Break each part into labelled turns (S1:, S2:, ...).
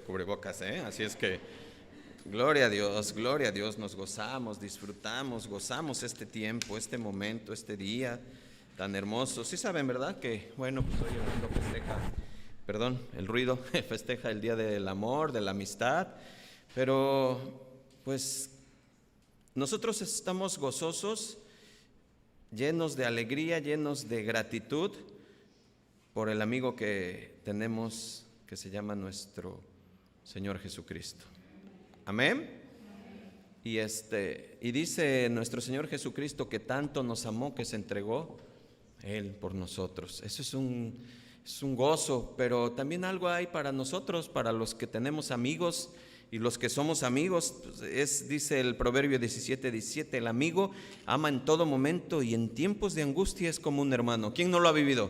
S1: cubrebocas, ¿eh? Así es que, gloria a Dios, nos gozamos, disfrutamos, gozamos este tiempo, este momento, este día tan hermoso. Sí saben, ¿verdad? Que, bueno, pues hoy el mundo festeja el Día del Amor, de la Amistad, pero pues nosotros estamos gozosos, llenos de alegría, llenos de gratitud por el amigo que tenemos, que se llama nuestro Señor Jesucristo. Amén. Y dice nuestro Señor Jesucristo que tanto nos amó que se entregó Él por nosotros. Eso es un gozo, pero también algo hay para nosotros, para los que tenemos amigos y los que somos amigos. Dice el Proverbio 17:17, el amigo ama en todo momento y en tiempos de angustia es como un hermano. ¿Quién no lo ha vivido?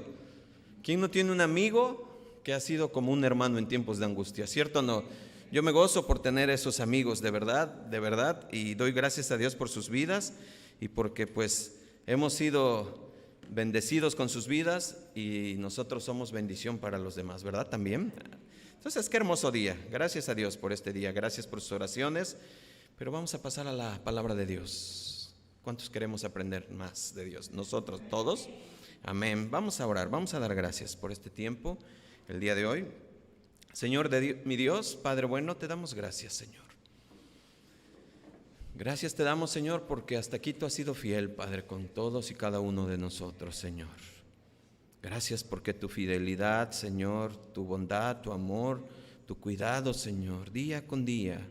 S1: ¿Quién no tiene un amigo que ha sido como un hermano en tiempos de angustia? ¿Cierto o no? Yo me gozo por tener esos amigos, de verdad, y doy gracias a Dios por sus vidas y porque pues hemos sido bendecidos con sus vidas y nosotros somos bendición para los demás, ¿verdad? También. Entonces, qué hermoso día. Gracias a Dios por este día, gracias por sus oraciones, pero vamos a pasar a la palabra de Dios. ¿Cuántos queremos aprender más de Dios? Nosotros, todos. Amén. Vamos a orar, vamos a dar gracias por este tiempo, el día de hoy. Señor mi Dios, Padre bueno, te damos gracias, Señor. Gracias te damos, Señor, porque hasta aquí tú has sido fiel, Padre, con todos y cada uno de nosotros, Señor. Gracias porque tu fidelidad, Señor, tu bondad, tu amor, tu cuidado, Señor, día con día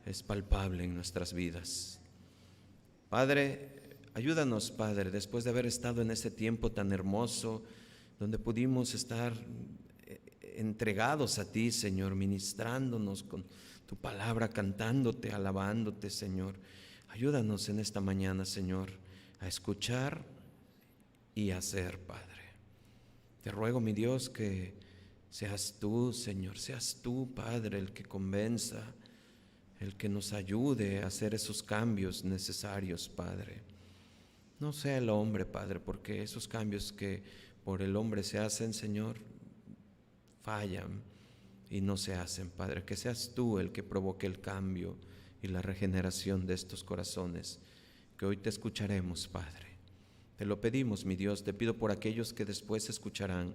S1: es palpable en nuestras vidas. Padre, ayúdanos, Padre, después de haber estado en ese tiempo tan hermoso, donde pudimos estar entregados a ti, Señor, ministrándonos con tu palabra, cantándote, alabándote, Señor. Ayúdanos en esta mañana, Señor, a escuchar y a hacer, Padre. Te ruego, mi Dios, que seas tú, Señor, seas tú, Padre, el que convenza, el que nos ayude a hacer esos cambios necesarios, Padre. No sea el hombre, Padre, porque esos cambios que por el hombre se hacen, Señor, fallan y no se hacen, Padre. Que seas tú el que provoque el cambio y la regeneración de estos corazones, que hoy te escucharemos, Padre. Te lo pedimos, mi Dios, te pido por aquellos que después escucharán,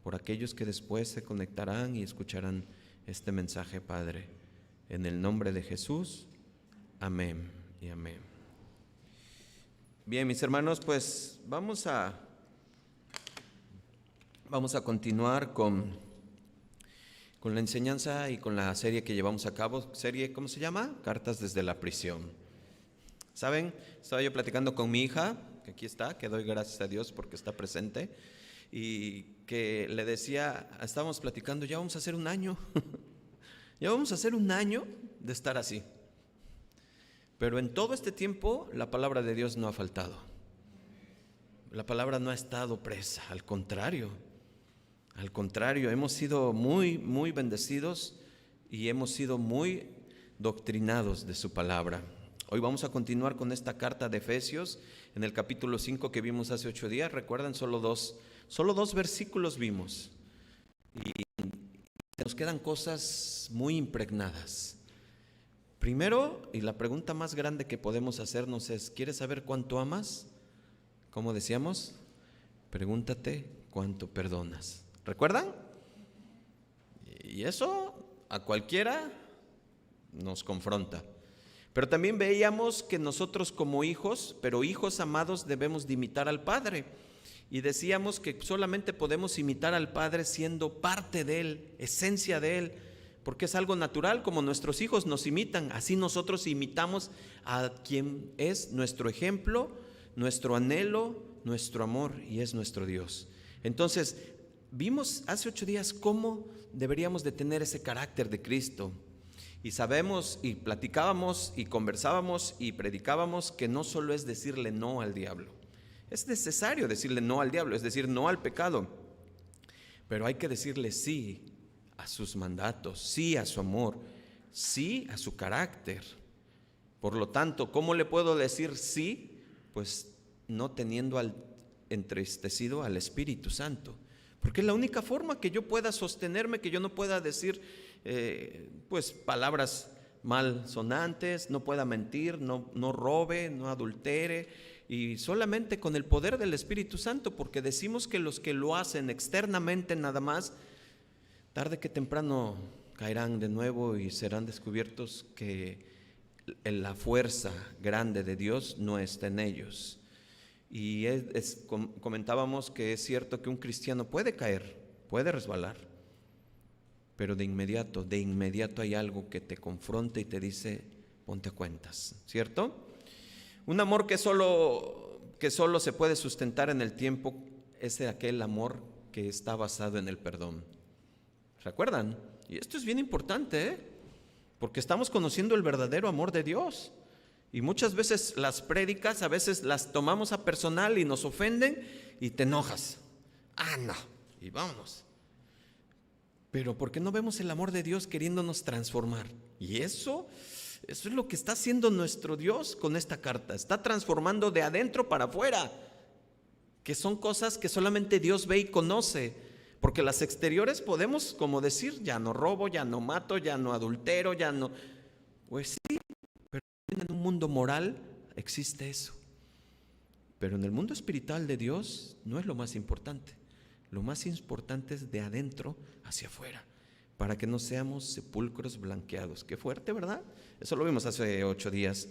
S1: por aquellos que después se conectarán y escucharán este mensaje, Padre. En el nombre de Jesús, amén y amén. Bien, mis hermanos, pues vamos a continuar con la enseñanza y con la serie que llevamos a cabo. Serie, ¿cómo se llama? Cartas desde la prisión. ¿Saben? Estaba yo platicando con mi hija, que aquí está, que doy gracias a Dios porque está presente, y que le decía, estábamos platicando, ya vamos a hacer un año, ya vamos a hacer un año de estar así. Pero en todo este tiempo la palabra de Dios no ha faltado. La palabra no ha estado presa, al contrario, hemos sido muy, muy bendecidos y hemos sido muy doctrinados de su palabra. Hoy vamos a continuar con esta carta de Efesios, en el capítulo 5 que vimos hace 8 días. Recuerdan, solo dos versículos vimos. Y nos quedan cosas muy impregnadas. Primero, y la pregunta más grande que podemos hacernos es, ¿quieres saber cuánto amas? ¿Cómo decíamos? Pregúntate cuánto perdonas. ¿Recuerdan? Y eso a cualquiera nos confronta. Pero también veíamos que nosotros como hijos, pero hijos amados, debemos de imitar al Padre. Y decíamos que solamente podemos imitar al Padre siendo parte de Él, esencia de Él, porque es algo natural, como nuestros hijos nos imitan, así nosotros imitamos a quien es nuestro ejemplo, nuestro anhelo, nuestro amor, y es nuestro Dios. Entonces, vimos hace 8 días cómo deberíamos de tener ese carácter de Cristo. Y sabemos, y platicábamos, y conversábamos, y predicábamos que no solo es decirle no al diablo. Es necesario decirle no al diablo, es decir, no al pecado. Pero hay que decirle sí a sus mandatos, sí a su amor, sí a su carácter. Por lo tanto, ¿cómo le puedo decir sí? Pues no teniendo entristecido al Espíritu Santo. Porque es la única forma que yo pueda sostenerme, que yo no pueda decir, pues palabras malsonantes, no pueda mentir, no robe, no adultere, y solamente con el poder del Espíritu Santo, porque decimos que los que lo hacen externamente nada más, tarde que temprano caerán de nuevo y serán descubiertos que la fuerza grande de Dios no está en ellos. Y comentábamos que es cierto que un cristiano puede caer, puede resbalar, pero de inmediato hay algo que te confronta y te dice, ponte a cuentas, ¿cierto? Un amor que solo se puede sustentar en el tiempo es aquel amor que está basado en el perdón. ¿Recuerdan? Y esto es bien importante, porque estamos conociendo el verdadero amor de Dios. Y muchas veces las prédicas, a veces las tomamos a personal y nos ofenden y te enojas. No, y vámonos. Pero ¿por qué no vemos el amor de Dios queriéndonos transformar? Y eso es lo que está haciendo nuestro Dios con esta carta. Está transformando de adentro para afuera, que son cosas que solamente Dios ve y conoce. Porque las exteriores podemos como decir, ya no robo, ya no mato, ya no adultero, ya no... Pues sí, pero en un mundo moral existe eso. Pero en el mundo espiritual de Dios no es lo más importante. Lo más importante es de adentro hacia afuera, para que no seamos sepulcros blanqueados. Qué fuerte, ¿verdad? Eso lo vimos hace 8 días.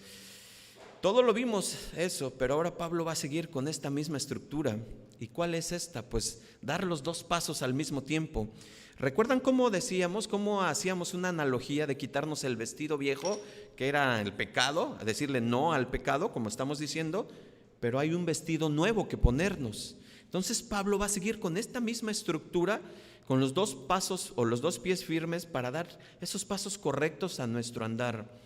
S1: Todo lo vimos eso, pero ahora Pablo va a seguir con esta misma estructura. ¿Y cuál es esta? Pues dar los 2 pasos al mismo tiempo. ¿Recuerdan cómo hacíamos una analogía de quitarnos el vestido viejo, que era el pecado, a decirle no al pecado, como estamos diciendo, pero hay un vestido nuevo que ponernos? Entonces Pablo va a seguir con esta misma estructura, con los 2 pasos o los 2 pies firmes para dar esos pasos correctos a nuestro andar,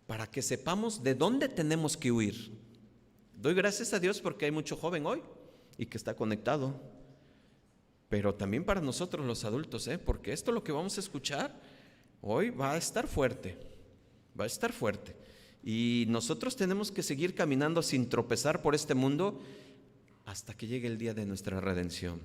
S1: para que sepamos de dónde tenemos que huir. Doy gracias a Dios porque hay mucho joven hoy y que está conectado, pero también para nosotros los adultos, porque esto lo que vamos a escuchar hoy va a estar fuerte, y nosotros tenemos que seguir caminando sin tropezar por este mundo hasta que llegue el día de nuestra redención.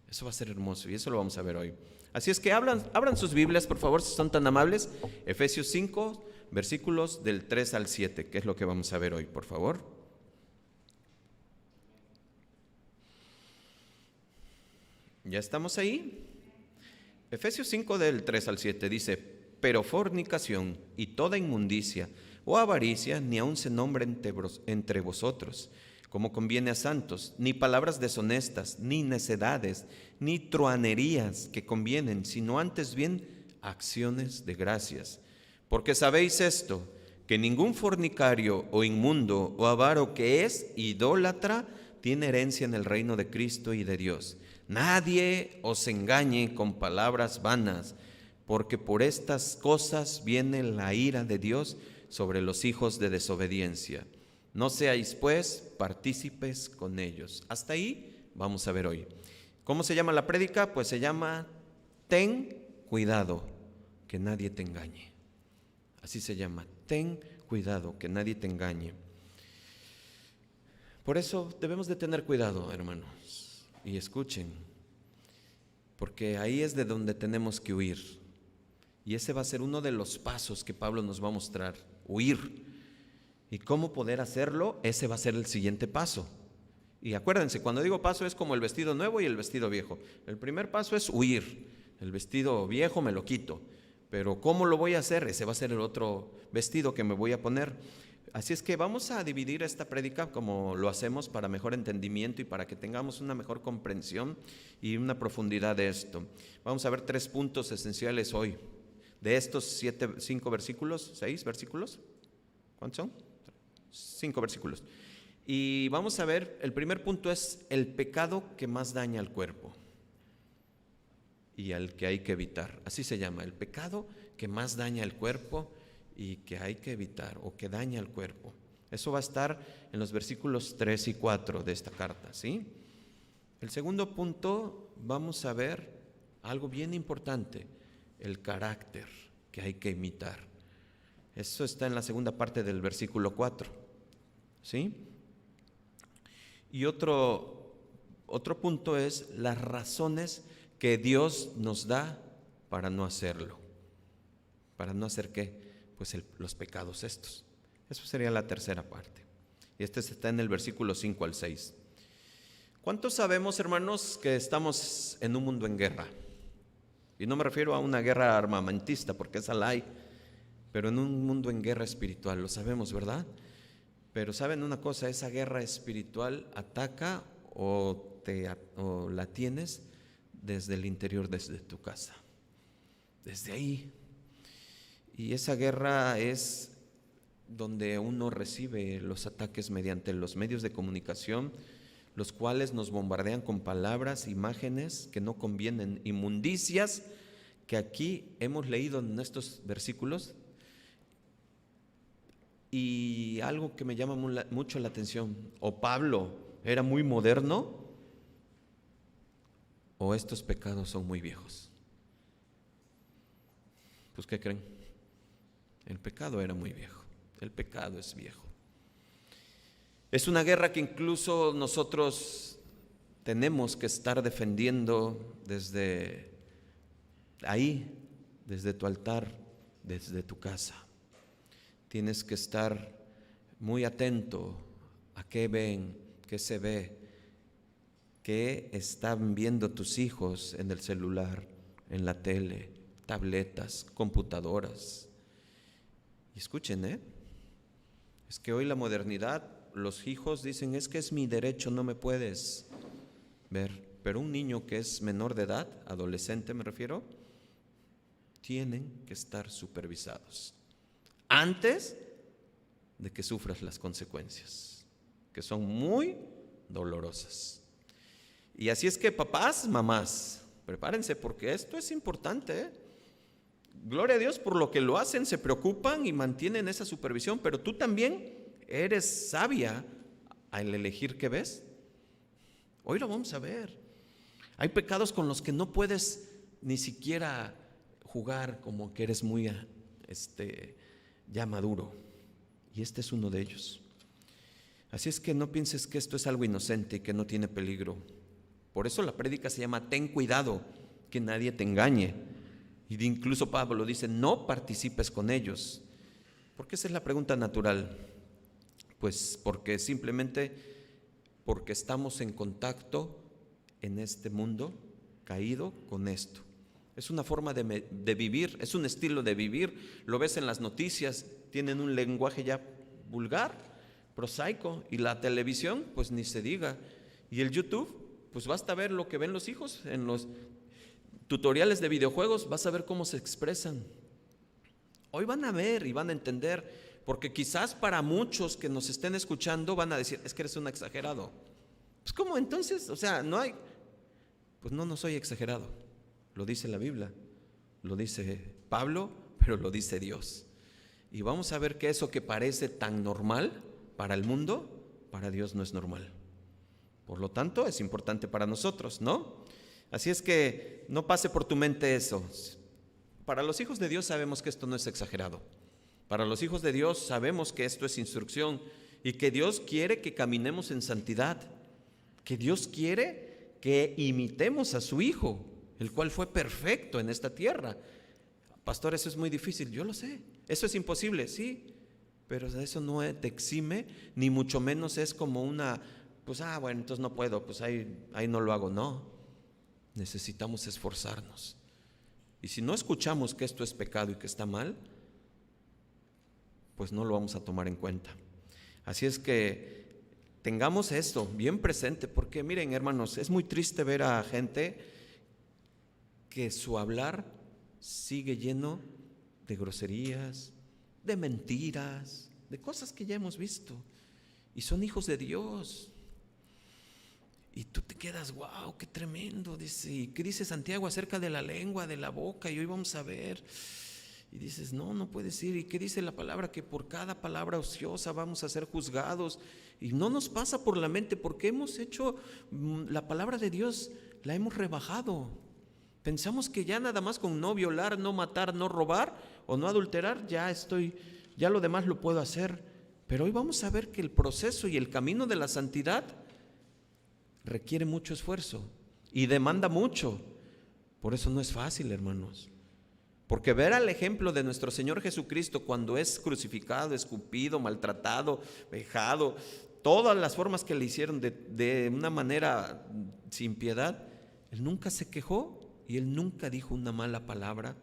S1: Eso va a ser hermoso y eso lo vamos a ver hoy. Así es que abran sus Biblias, por favor, si son tan amables. Efesios 5, versículos del 3 al 7, que es lo que vamos a ver hoy, por favor. ¿Ya estamos ahí? Efesios 5 del 3 al 7 dice: pero fornicación y toda inmundicia o avaricia ni aun se nombre entre vosotros, como conviene a santos, ni palabras deshonestas, ni necedades, ni truhanerías que convienen, sino antes bien acciones de gracias. Porque sabéis esto, que ningún fornicario o inmundo o avaro que es idólatra tiene herencia en el reino de Cristo y de Dios. Nadie os engañe con palabras vanas, porque por estas cosas viene la ira de Dios sobre los hijos de desobediencia. No seáis pues partícipes con ellos. Hasta ahí vamos a ver hoy. ¿Cómo se llama la prédica? Pues se llama Ten cuidado que nadie te engañe. Así se llama, ten cuidado que nadie te engañe. Por eso debemos de tener cuidado, hermanos, y escuchen, porque ahí es de donde tenemos que huir. Y ese va a ser uno de los pasos que Pablo nos va a mostrar, huir. ¿Y cómo poder hacerlo? Ese va a ser el siguiente paso. Y acuérdense, cuando digo paso es como el vestido nuevo y el vestido viejo. El primer paso es huir. El vestido viejo me lo quito. Pero ¿cómo lo voy a hacer? Ese va a ser el otro vestido que me voy a poner. Así es que vamos a dividir esta prédica como lo hacemos para mejor entendimiento y para que tengamos una mejor comprensión y una profundidad de esto. Vamos a ver 3 puntos esenciales hoy. De estos 5 versículos, 6 versículos, ¿cuántos son? 5 versículos. Y vamos a ver, el primer punto es el pecado que más daña al cuerpo y al que hay que evitar. Así se llama, el pecado que más daña al cuerpo y que hay que evitar o que daña al cuerpo. Eso va a estar en los versículos 3 y 4 de esta carta, ¿sí? El segundo punto, vamos a ver algo bien importante, el carácter que hay que imitar. Eso está en la segunda parte del versículo 4, ¿sí? Y otro punto es las razones que Dios nos da para no hacerlo. ¿Para no hacer qué? Pues los pecados estos. Eso sería la tercera parte. Y este está en el versículo 5 al 6. ¿Cuántos sabemos, hermanos, que estamos en un mundo en guerra? Y no me refiero a una guerra armamentista, porque esa la hay, pero en un mundo en guerra espiritual, lo sabemos, ¿verdad? Pero saben una cosa, esa guerra espiritual ataca o la tienes desde el interior, desde tu casa, desde ahí. Y esa guerra es donde uno recibe los ataques mediante los medios de comunicación, los cuales nos bombardean con palabras, imágenes que no convienen, inmundicias que aquí hemos leído en estos versículos. Y algo que me llama mucho la atención, o Pablo era muy moderno, o estos pecados son muy viejos. Pues ¿qué creen? El pecado era muy viejo, el pecado es viejo. Es una guerra que incluso nosotros tenemos que estar defendiendo desde ahí, desde tu altar, desde tu casa. Tienes que estar muy atento a qué ven, qué se ve, qué están viendo tus hijos en el celular, en la tele, tabletas, computadoras. Y escuchen, es que hoy la modernidad, los hijos dicen, es que es mi derecho, no me puedes ver. Pero un niño que es menor de edad, adolescente me refiero, tienen que estar supervisados antes de que sufras las consecuencias, que son muy dolorosas. Y así es que papás, mamás, prepárense porque esto es importante, Gloria a Dios por lo que lo hacen, se preocupan y mantienen esa supervisión, pero tú también eres sabia al elegir qué ves. Hoy lo vamos a ver. Hay pecados con los que no puedes ni siquiera jugar como que eres muy ya maduro, y este es uno de ellos. Así es que no pienses que esto es algo inocente y que no tiene peligro. Por eso la prédica se llama ten cuidado que nadie te engañe, y incluso Pablo dice no participes con ellos. ¿Por qué esa es la pregunta natural? Pues porque estamos en contacto en este mundo caído con esto. Es una forma de vivir, es un estilo de vivir. Lo ves en las noticias, tienen un lenguaje ya vulgar, prosaico, y la televisión, pues ni se diga. Y el YouTube, pues basta ver lo que ven los hijos en los tutoriales de videojuegos, vas a ver cómo se expresan. Hoy van a ver y van a entender, porque quizás para muchos que nos estén escuchando van a decir, es que eres un exagerado. Pues ¿cómo entonces? O sea, no hay. Pues no soy exagerado. Lo dice la Biblia, lo dice Pablo, pero lo dice Dios. Y vamos a ver que eso que parece tan normal para el mundo, para Dios no es normal. Por lo tanto, es importante para nosotros, ¿no? Así es que no pase por tu mente eso. Para los hijos de Dios sabemos que esto no es exagerado. Para los hijos de Dios sabemos que esto es instrucción y que Dios quiere que caminemos en santidad, que Dios quiere que imitemos a su Hijo, el cual fue perfecto en esta tierra. Pastor, eso es muy difícil, yo lo sé. Eso es imposible, sí, pero eso no te exime, ni mucho menos es como una, pues bueno, entonces no puedo, pues ahí no lo hago. No, necesitamos esforzarnos. Y si no escuchamos que esto es pecado y que está mal, pues no lo vamos a tomar en cuenta. Así es que tengamos esto bien presente, porque miren, hermanos, es muy triste ver a gente que su hablar sigue lleno de groserías, de mentiras, de cosas que ya hemos visto, y son hijos de Dios. Y tú te quedas, wow, qué tremendo, dice. ¿Y qué dice Santiago acerca de la lengua, de la boca? Y hoy vamos a ver. Y dices, no puede ser. ¿Y qué dice la palabra? Que por cada palabra ociosa vamos a ser juzgados. Y no nos pasa por la mente porque hemos hecho la palabra de Dios, la hemos rebajado. Pensamos que ya nada más con no violar, no matar, no robar o no adulterar, ya lo demás lo puedo hacer. Pero hoy vamos a ver que el proceso y el camino de la santidad requiere mucho esfuerzo y demanda mucho. Por eso no es fácil, hermanos. Porque ver al ejemplo de nuestro Señor Jesucristo cuando es crucificado, escupido, maltratado, vejado, todas las formas que le hicieron de una manera sin piedad, Él nunca se quejó y Él nunca dijo una mala palabra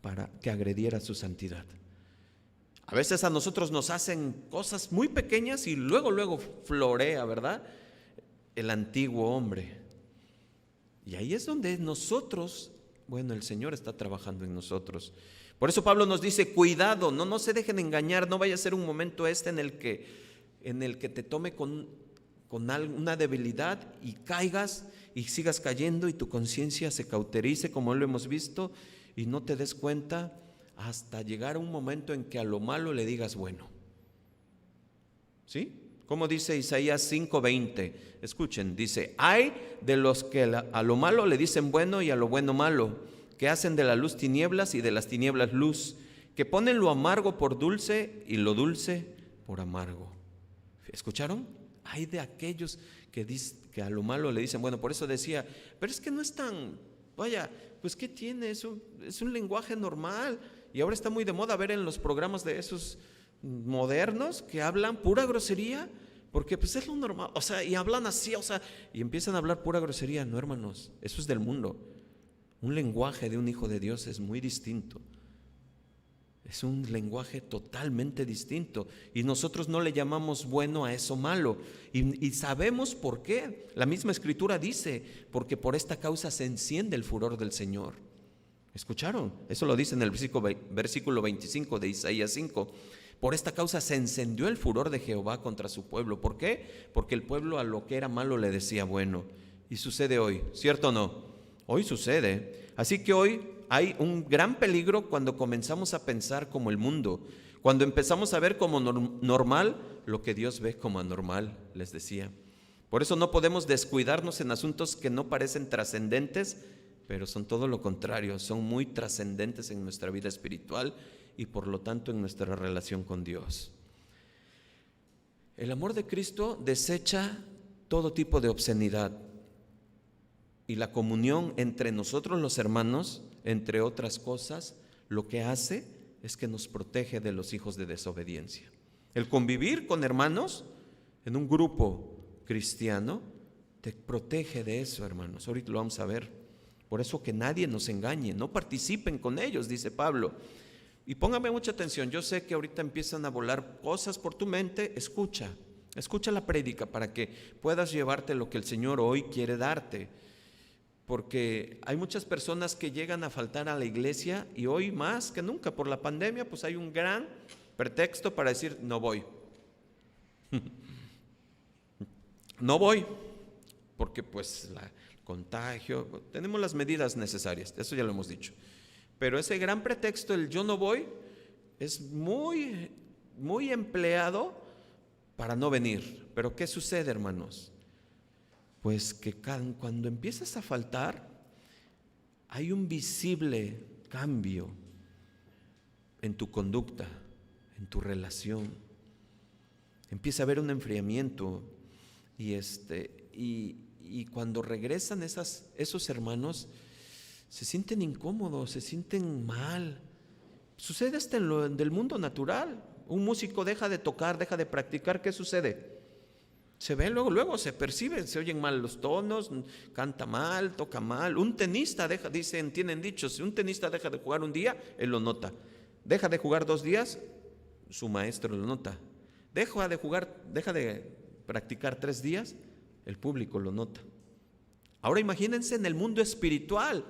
S1: para que agrediera su santidad. A veces a nosotros nos hacen cosas muy pequeñas y luego florea, ¿verdad?, el antiguo hombre. Y ahí es donde nosotros, bueno, el Señor está trabajando en nosotros. Por eso Pablo nos dice, cuidado, no se dejen engañar, no vaya a ser un momento en el que te tome con una debilidad y caigas y sigas cayendo y tu conciencia se cauterice, como lo hemos visto, y no te des cuenta hasta llegar a un momento en que a lo malo le digas bueno. ¿Sí? Como dice Isaías 5:20, escuchen, dice, hay de los que a lo malo le dicen bueno y a lo bueno malo, que hacen de la luz tinieblas y de las tinieblas luz, que ponen lo amargo por dulce y lo dulce por amargo. ¿Escucharon? Hay de aquellos que a lo malo le dicen bueno. Por eso decía, pero es que no es tan, vaya, pues ¿qué tiene? Es un lenguaje normal. Y ahora está muy de moda ver en los programas de esos modernos que hablan pura grosería, porque pues es lo normal, o sea, y hablan así, o sea, y empiezan a hablar pura grosería. No, hermanos, eso es del mundo. Un lenguaje de un hijo de Dios es muy distinto. Es un lenguaje totalmente distinto y nosotros no le llamamos bueno a eso malo y sabemos por qué. La misma Escritura dice, porque por esta causa se enciende el furor del Señor. ¿Escucharon? Eso lo dice en el versículo 25 de Isaías 5. Por esta causa se encendió el furor de Jehová contra su pueblo. ¿Por qué? Porque el pueblo a lo que era malo le decía bueno. Y sucede hoy, ¿cierto o no? Hoy sucede. Así que hoy hay un gran peligro cuando comenzamos a pensar como el mundo, cuando empezamos a ver como normal lo que Dios ve como anormal, les decía. Por eso no podemos descuidarnos en asuntos que no parecen trascendentes, pero son todo lo contrario, son muy trascendentes en nuestra vida espiritual y por lo tanto en nuestra relación con Dios. El amor de Cristo desecha todo tipo de obscenidad y la comunión entre nosotros los hermanos, entre otras cosas, lo que hace es que nos protege de los hijos de desobediencia. El convivir con hermanos en un grupo cristiano te protege de eso, hermanos. Ahorita lo vamos a ver. Por eso que nadie nos engañe, no participen con ellos, dice Pablo. Y póngame mucha atención, yo sé que ahorita empiezan a volar cosas por tu mente, escucha la prédica para que puedas llevarte lo que el Señor hoy quiere darte. Porque hay muchas personas que llegan a faltar a la iglesia y hoy más que nunca por la pandemia, pues hay un gran pretexto para decir no voy. No voy, porque pues contagio, tenemos las medidas necesarias, eso ya lo hemos dicho. Pero ese gran pretexto, el yo no voy, es muy, muy empleado para no venir. Pero ¿qué sucede, hermanos? Pues que cuando empiezas a faltar, hay un visible cambio en tu conducta, en tu relación. Empieza a haber un enfriamiento y cuando regresan esos hermanos, se sienten incómodos, se sienten mal. Sucede hasta en lo del mundo natural. Un músico deja de tocar, deja de practicar, ¿qué sucede? Se ve luego se percibe, se oyen mal los tonos, canta mal, toca mal. Un tenista tienen dichos, si un tenista deja de jugar un día, él lo nota. Deja de jugar 2 días, su maestro lo nota. Deja de practicar 3 días, el público lo nota. Ahora imagínense en el mundo espiritual.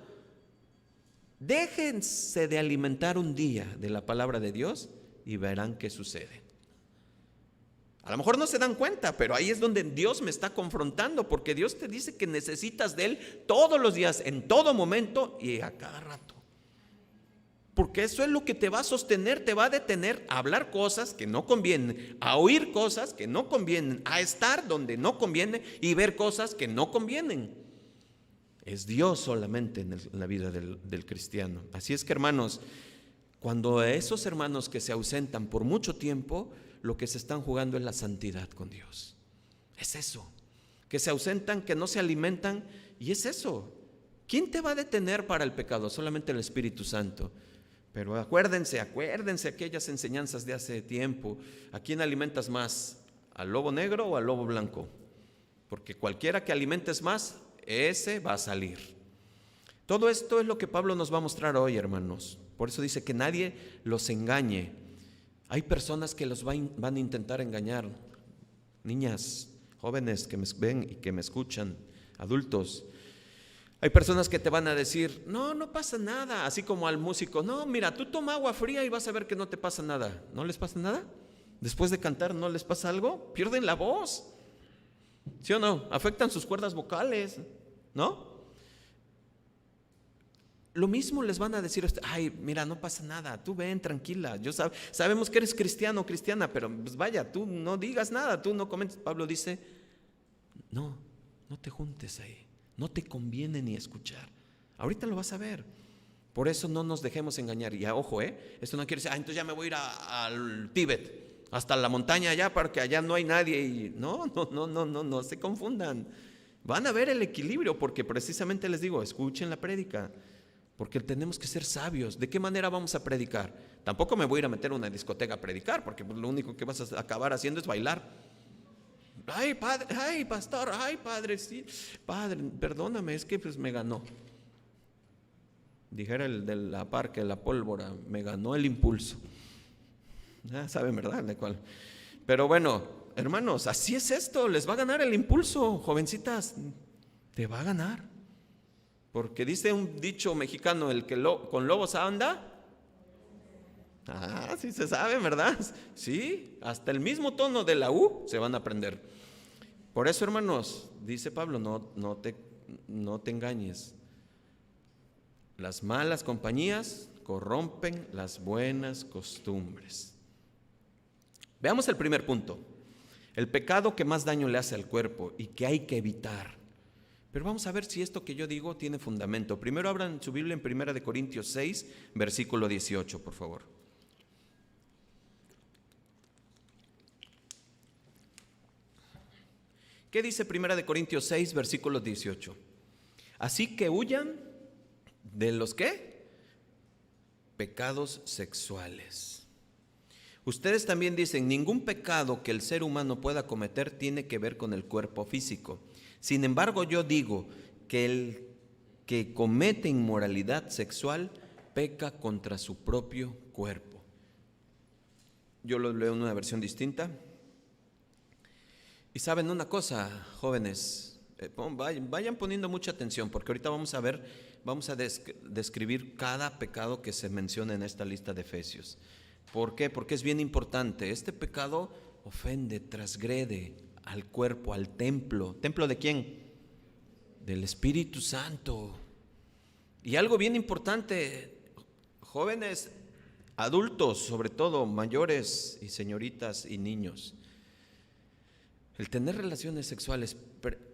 S1: Déjense de alimentar un día de la palabra de Dios y verán qué sucede. A lo mejor no se dan cuenta, pero ahí es donde Dios me está confrontando, porque Dios te dice que necesitas de Él todos los días, en todo momento y a cada rato. Porque eso es lo que te va a sostener, te va a detener a hablar cosas que no convienen, a oír cosas que no convienen, a estar donde no conviene y ver cosas que no convienen. Es Dios solamente en la vida del cristiano. Así es que, hermanos, cuando esos hermanos que se ausentan por mucho tiempo, lo que se están jugando es la santidad con Dios. Es eso, que se ausentan, que no se alimentan, y es eso. ¿Quién te va a detener para el pecado? Solamente el Espíritu Santo. Pero acuérdense aquellas enseñanzas de hace tiempo. ¿A quién alimentas más? ¿Al lobo negro o al lobo blanco? Porque cualquiera que alimentes más, ese va a salir. Todo esto es lo que Pablo nos va a mostrar hoy, hermanos. Por eso dice que nadie los engañe. Hay personas que los van a intentar engañar. Niñas, jóvenes que me ven y que me escuchan, adultos. Hay personas que te van a decir, no pasa nada. Así como al músico, no, mira, tú toma agua fría y vas a ver que no te pasa nada. ¿No les pasa nada? Después de cantar, ¿no les pasa algo? Pierden la voz. ¿Sí o no? Afectan sus cuerdas vocales, ¿no? Lo mismo les van a decir, ay, mira, no pasa nada, tú ven, tranquila. Sabemos que eres cristiano o cristiana, pero pues vaya, tú no digas nada, tú no comentes. Pablo dice, no te juntes ahí. No te conviene ni escuchar. Ahorita lo vas a ver. Por eso no nos dejemos engañar. Y ojo, esto no quiere decir, entonces ya me voy a ir al Tíbet, hasta la montaña allá, porque allá no hay nadie. Y no se confundan. Van a ver el equilibrio, porque precisamente les digo, escuchen la prédica, porque tenemos que ser sabios. ¿De qué manera vamos a predicar? Tampoco me voy a ir a meter a una discoteca a predicar, porque lo único que vas a acabar haciendo es bailar. Ay, padre, ay, pastor, ay, padre, sí, padre, perdóname, es que pues me ganó. Dijera el de la parque, la pólvora, me ganó el impulso. Ya saben, ¿verdad? De cuál. Pero bueno, hermanos, así es esto, les va a ganar el impulso, jovencitas, te va a ganar. Porque dice un dicho mexicano, el que con lobos anda. Sí se sabe, ¿verdad? Sí, hasta el mismo tono de la U se van a aprender. Por eso, hermanos, dice Pablo, no te engañes. Las malas compañías corrompen las buenas costumbres. Veamos el primer punto, el pecado que más daño le hace al cuerpo y que hay que evitar. Pero vamos a ver si esto que yo digo tiene fundamento. Primero abran su Biblia en 1 Corintios 6, versículo 18, por favor. ¿Qué dice 1 Corintios 6, versículo 18? Así que huyan de los ¿qué? Pecados sexuales. Ustedes también dicen, ningún pecado que el ser humano pueda cometer tiene que ver con el cuerpo físico. Sin embargo, yo digo que el que comete inmoralidad sexual peca contra su propio cuerpo. Yo lo leo en una versión distinta. Y saben una cosa, jóvenes, vayan poniendo mucha atención, porque ahorita vamos a describir cada pecado que se menciona en esta lista de Efesios. ¿Por qué? Porque es bien importante. Este pecado ofende, transgrede al cuerpo, al templo. ¿Templo de quién? Del Espíritu Santo. Y algo bien importante, jóvenes, adultos, sobre todo mayores y señoritas y niños. El tener relaciones sexuales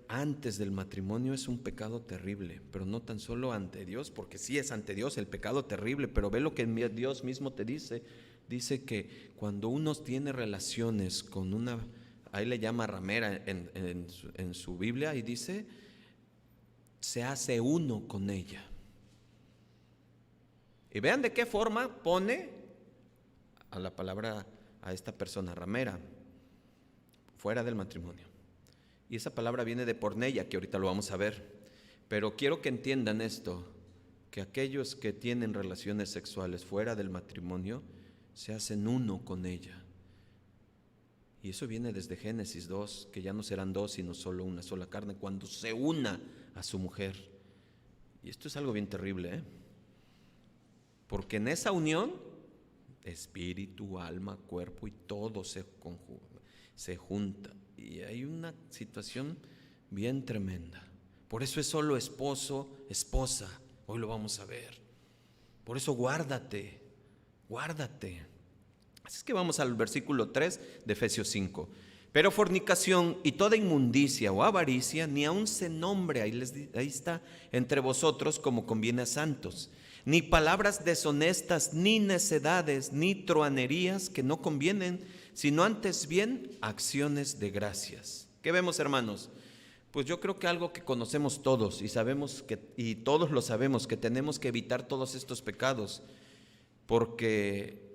S1: antes del matrimonio es un pecado terrible, pero no tan solo ante Dios, porque sí es ante Dios el pecado terrible, pero ve lo que Dios mismo te dice. Dice que cuando uno tiene relaciones con una, ahí le llama ramera en su Biblia, y dice, se hace uno con ella. Y vean de qué forma pone a la palabra a esta persona, ramera, fuera del matrimonio. Y esa palabra viene de porneia, que ahorita lo vamos a ver. Pero quiero que entiendan esto, que aquellos que tienen relaciones sexuales fuera del matrimonio se hacen uno con ella. Y eso viene desde Génesis 2, que ya no serán dos, sino solo una sola carne, cuando se una a su mujer. Y esto es algo bien terrible, porque en esa unión, espíritu, alma, cuerpo y todo se junta. Y hay una situación bien tremenda. Por eso es solo esposo, esposa. Hoy lo vamos a ver. Por eso guárdate. Así es que vamos al versículo 3 de Efesios 5. Pero fornicación y toda inmundicia o avaricia ni aun se nombre, ahí está, entre vosotros como conviene a santos. Ni palabras deshonestas, ni necedades, ni truanerías que no convienen, sino antes bien acciones de gracias. ¿Qué vemos, hermanos? Pues yo creo que algo que conocemos todos y sabemos y todos lo sabemos, que tenemos que evitar todos estos pecados, porque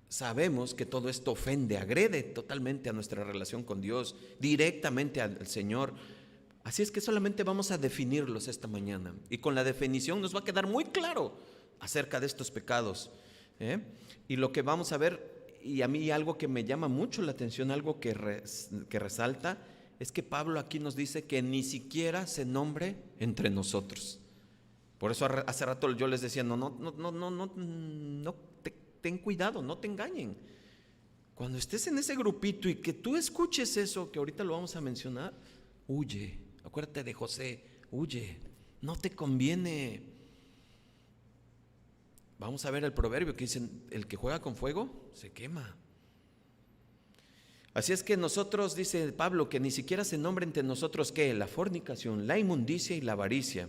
S1: sabemos que todo esto ofende, agrede totalmente a nuestra relación con Dios, directamente al Señor. Así es que solamente vamos a definirlos esta mañana, y con la definición nos va a quedar muy claro acerca de estos pecados, ¿eh? Y lo que vamos a ver, y a mí algo que me llama mucho la atención, algo que resalta, es que Pablo aquí nos dice que ni siquiera se nombre entre nosotros. Por eso hace rato yo les decía, ten cuidado, no te engañen. Cuando estés en ese grupito y que tú escuches eso, que ahorita lo vamos a mencionar, huye. Acuérdate de José, huye, no te conviene. Vamos a ver el proverbio que dice, el que juega con fuego se quema. Así es que nosotros, dice Pablo, que ni siquiera se nombre entre nosotros, ¿qué? La fornicación, la inmundicia y la avaricia.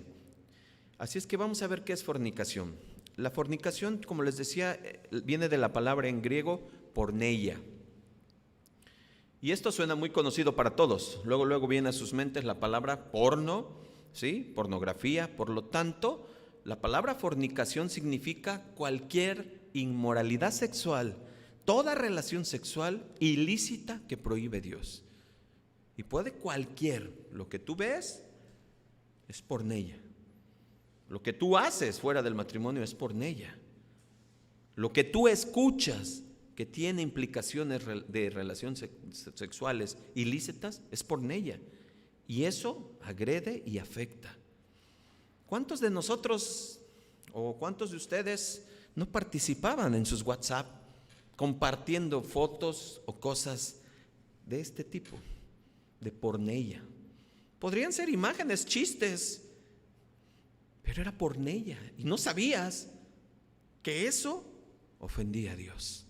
S1: Así es que vamos a ver qué es fornicación. La fornicación, como les decía, viene de la palabra en griego porneia. Y esto suena muy conocido para todos. Luego viene a sus mentes la palabra porno, ¿sí? Pornografía. Por lo tanto, la palabra fornicación significa cualquier inmoralidad sexual, toda relación sexual ilícita que prohíbe Dios. Y puede lo que tú ves es porneia. Lo que tú haces fuera del matrimonio es porneia. Lo que tú escuchas que tiene implicaciones de relaciones sexuales ilícitas es porneia. Y eso agrede y afecta. ¿Cuántos de nosotros o cuántos de ustedes no participaban en sus WhatsApp compartiendo fotos o cosas de este tipo, de porneia? Podrían ser imágenes, chistes, pero era porneia y no sabías que eso ofendía a Dios.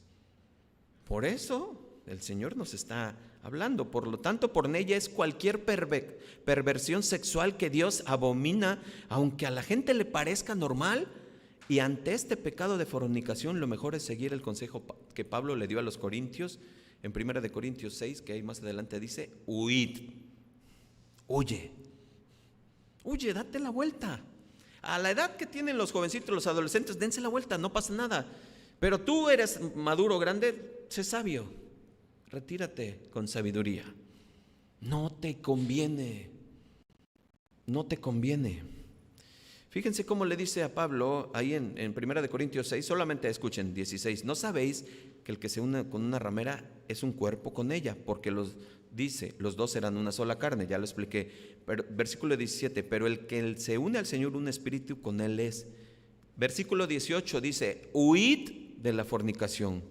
S1: Por eso el Señor nos está hablando. Por lo tanto, porneia es cualquier perversión sexual que Dios abomina, aunque a la gente le parezca normal. Y ante este pecado de fornicación, lo mejor es seguir el consejo que Pablo le dio a los corintios, en 1 de Corintios 6, que ahí más adelante dice, huid, huye, date la vuelta. A la edad que tienen los jovencitos, los adolescentes, dense la vuelta, no pasa nada. Pero tú eres maduro, grande, sé sabio, retírate con sabiduría. No te conviene. Fíjense cómo le dice a Pablo ahí en 1 de Corintios 6, solamente escuchen 16. ¿No sabéis que el que se une con una ramera es un cuerpo con ella? Porque los dos serán una sola carne, ya lo expliqué. Pero, versículo 17, pero el que se une al Señor, un espíritu con él es. Versículo 18 dice, huid de la fornicación.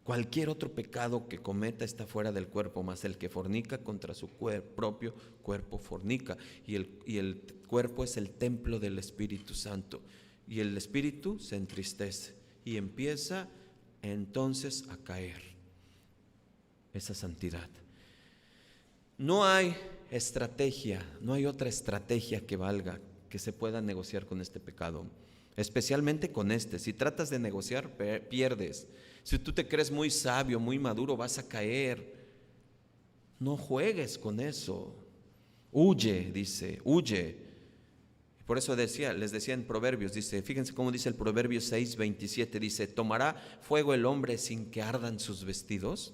S1: Cualquier otro pecado que cometa está fuera del cuerpo, mas el que fornica contra su propio cuerpo fornica. Y el cuerpo es el templo del Espíritu Santo. Y el Espíritu se entristece y empieza entonces a caer esa santidad. No hay estrategia, no hay otra estrategia que valga, que se pueda negociar con este pecado. Especialmente con este. Si tratas de negociar, pierdes. Si tú te crees muy sabio, muy maduro, vas a caer. No juegues con eso. Huye, dice, huye. Por eso les decía en Proverbios, dice, fíjense cómo dice el Proverbio 6:27, dice, ¿tomará fuego el hombre sin que ardan sus vestidos?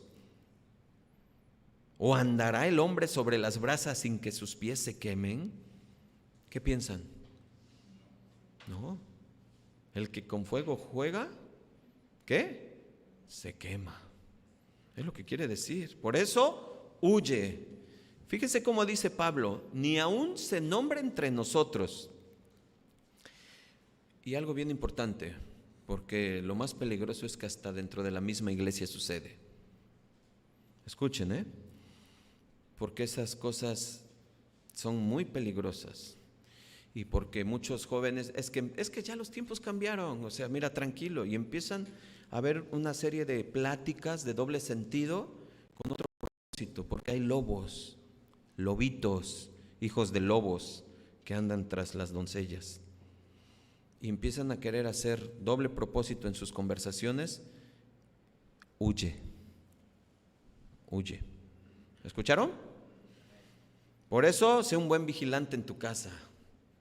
S1: ¿O andará el hombre sobre las brasas sin que sus pies se quemen? ¿Qué piensan? No. El que con fuego juega, ¿qué? Se quema. Es lo que quiere decir. Por eso, huye. Fíjense cómo dice Pablo, ni aún se nombra entre nosotros. Y algo bien importante, porque lo más peligroso es que hasta dentro de la misma iglesia sucede. Escuchen, porque esas cosas son muy peligrosas. Y porque muchos jóvenes, es que ya los tiempos cambiaron, o sea, mira, tranquilo, y empiezan a haber una serie de pláticas de doble sentido con otro propósito, porque hay lobitos, hijos de lobos que andan tras las doncellas. Y empiezan a querer hacer doble propósito en sus conversaciones. Huye. ¿Escucharon? Por eso, sé un buen vigilante en tu casa.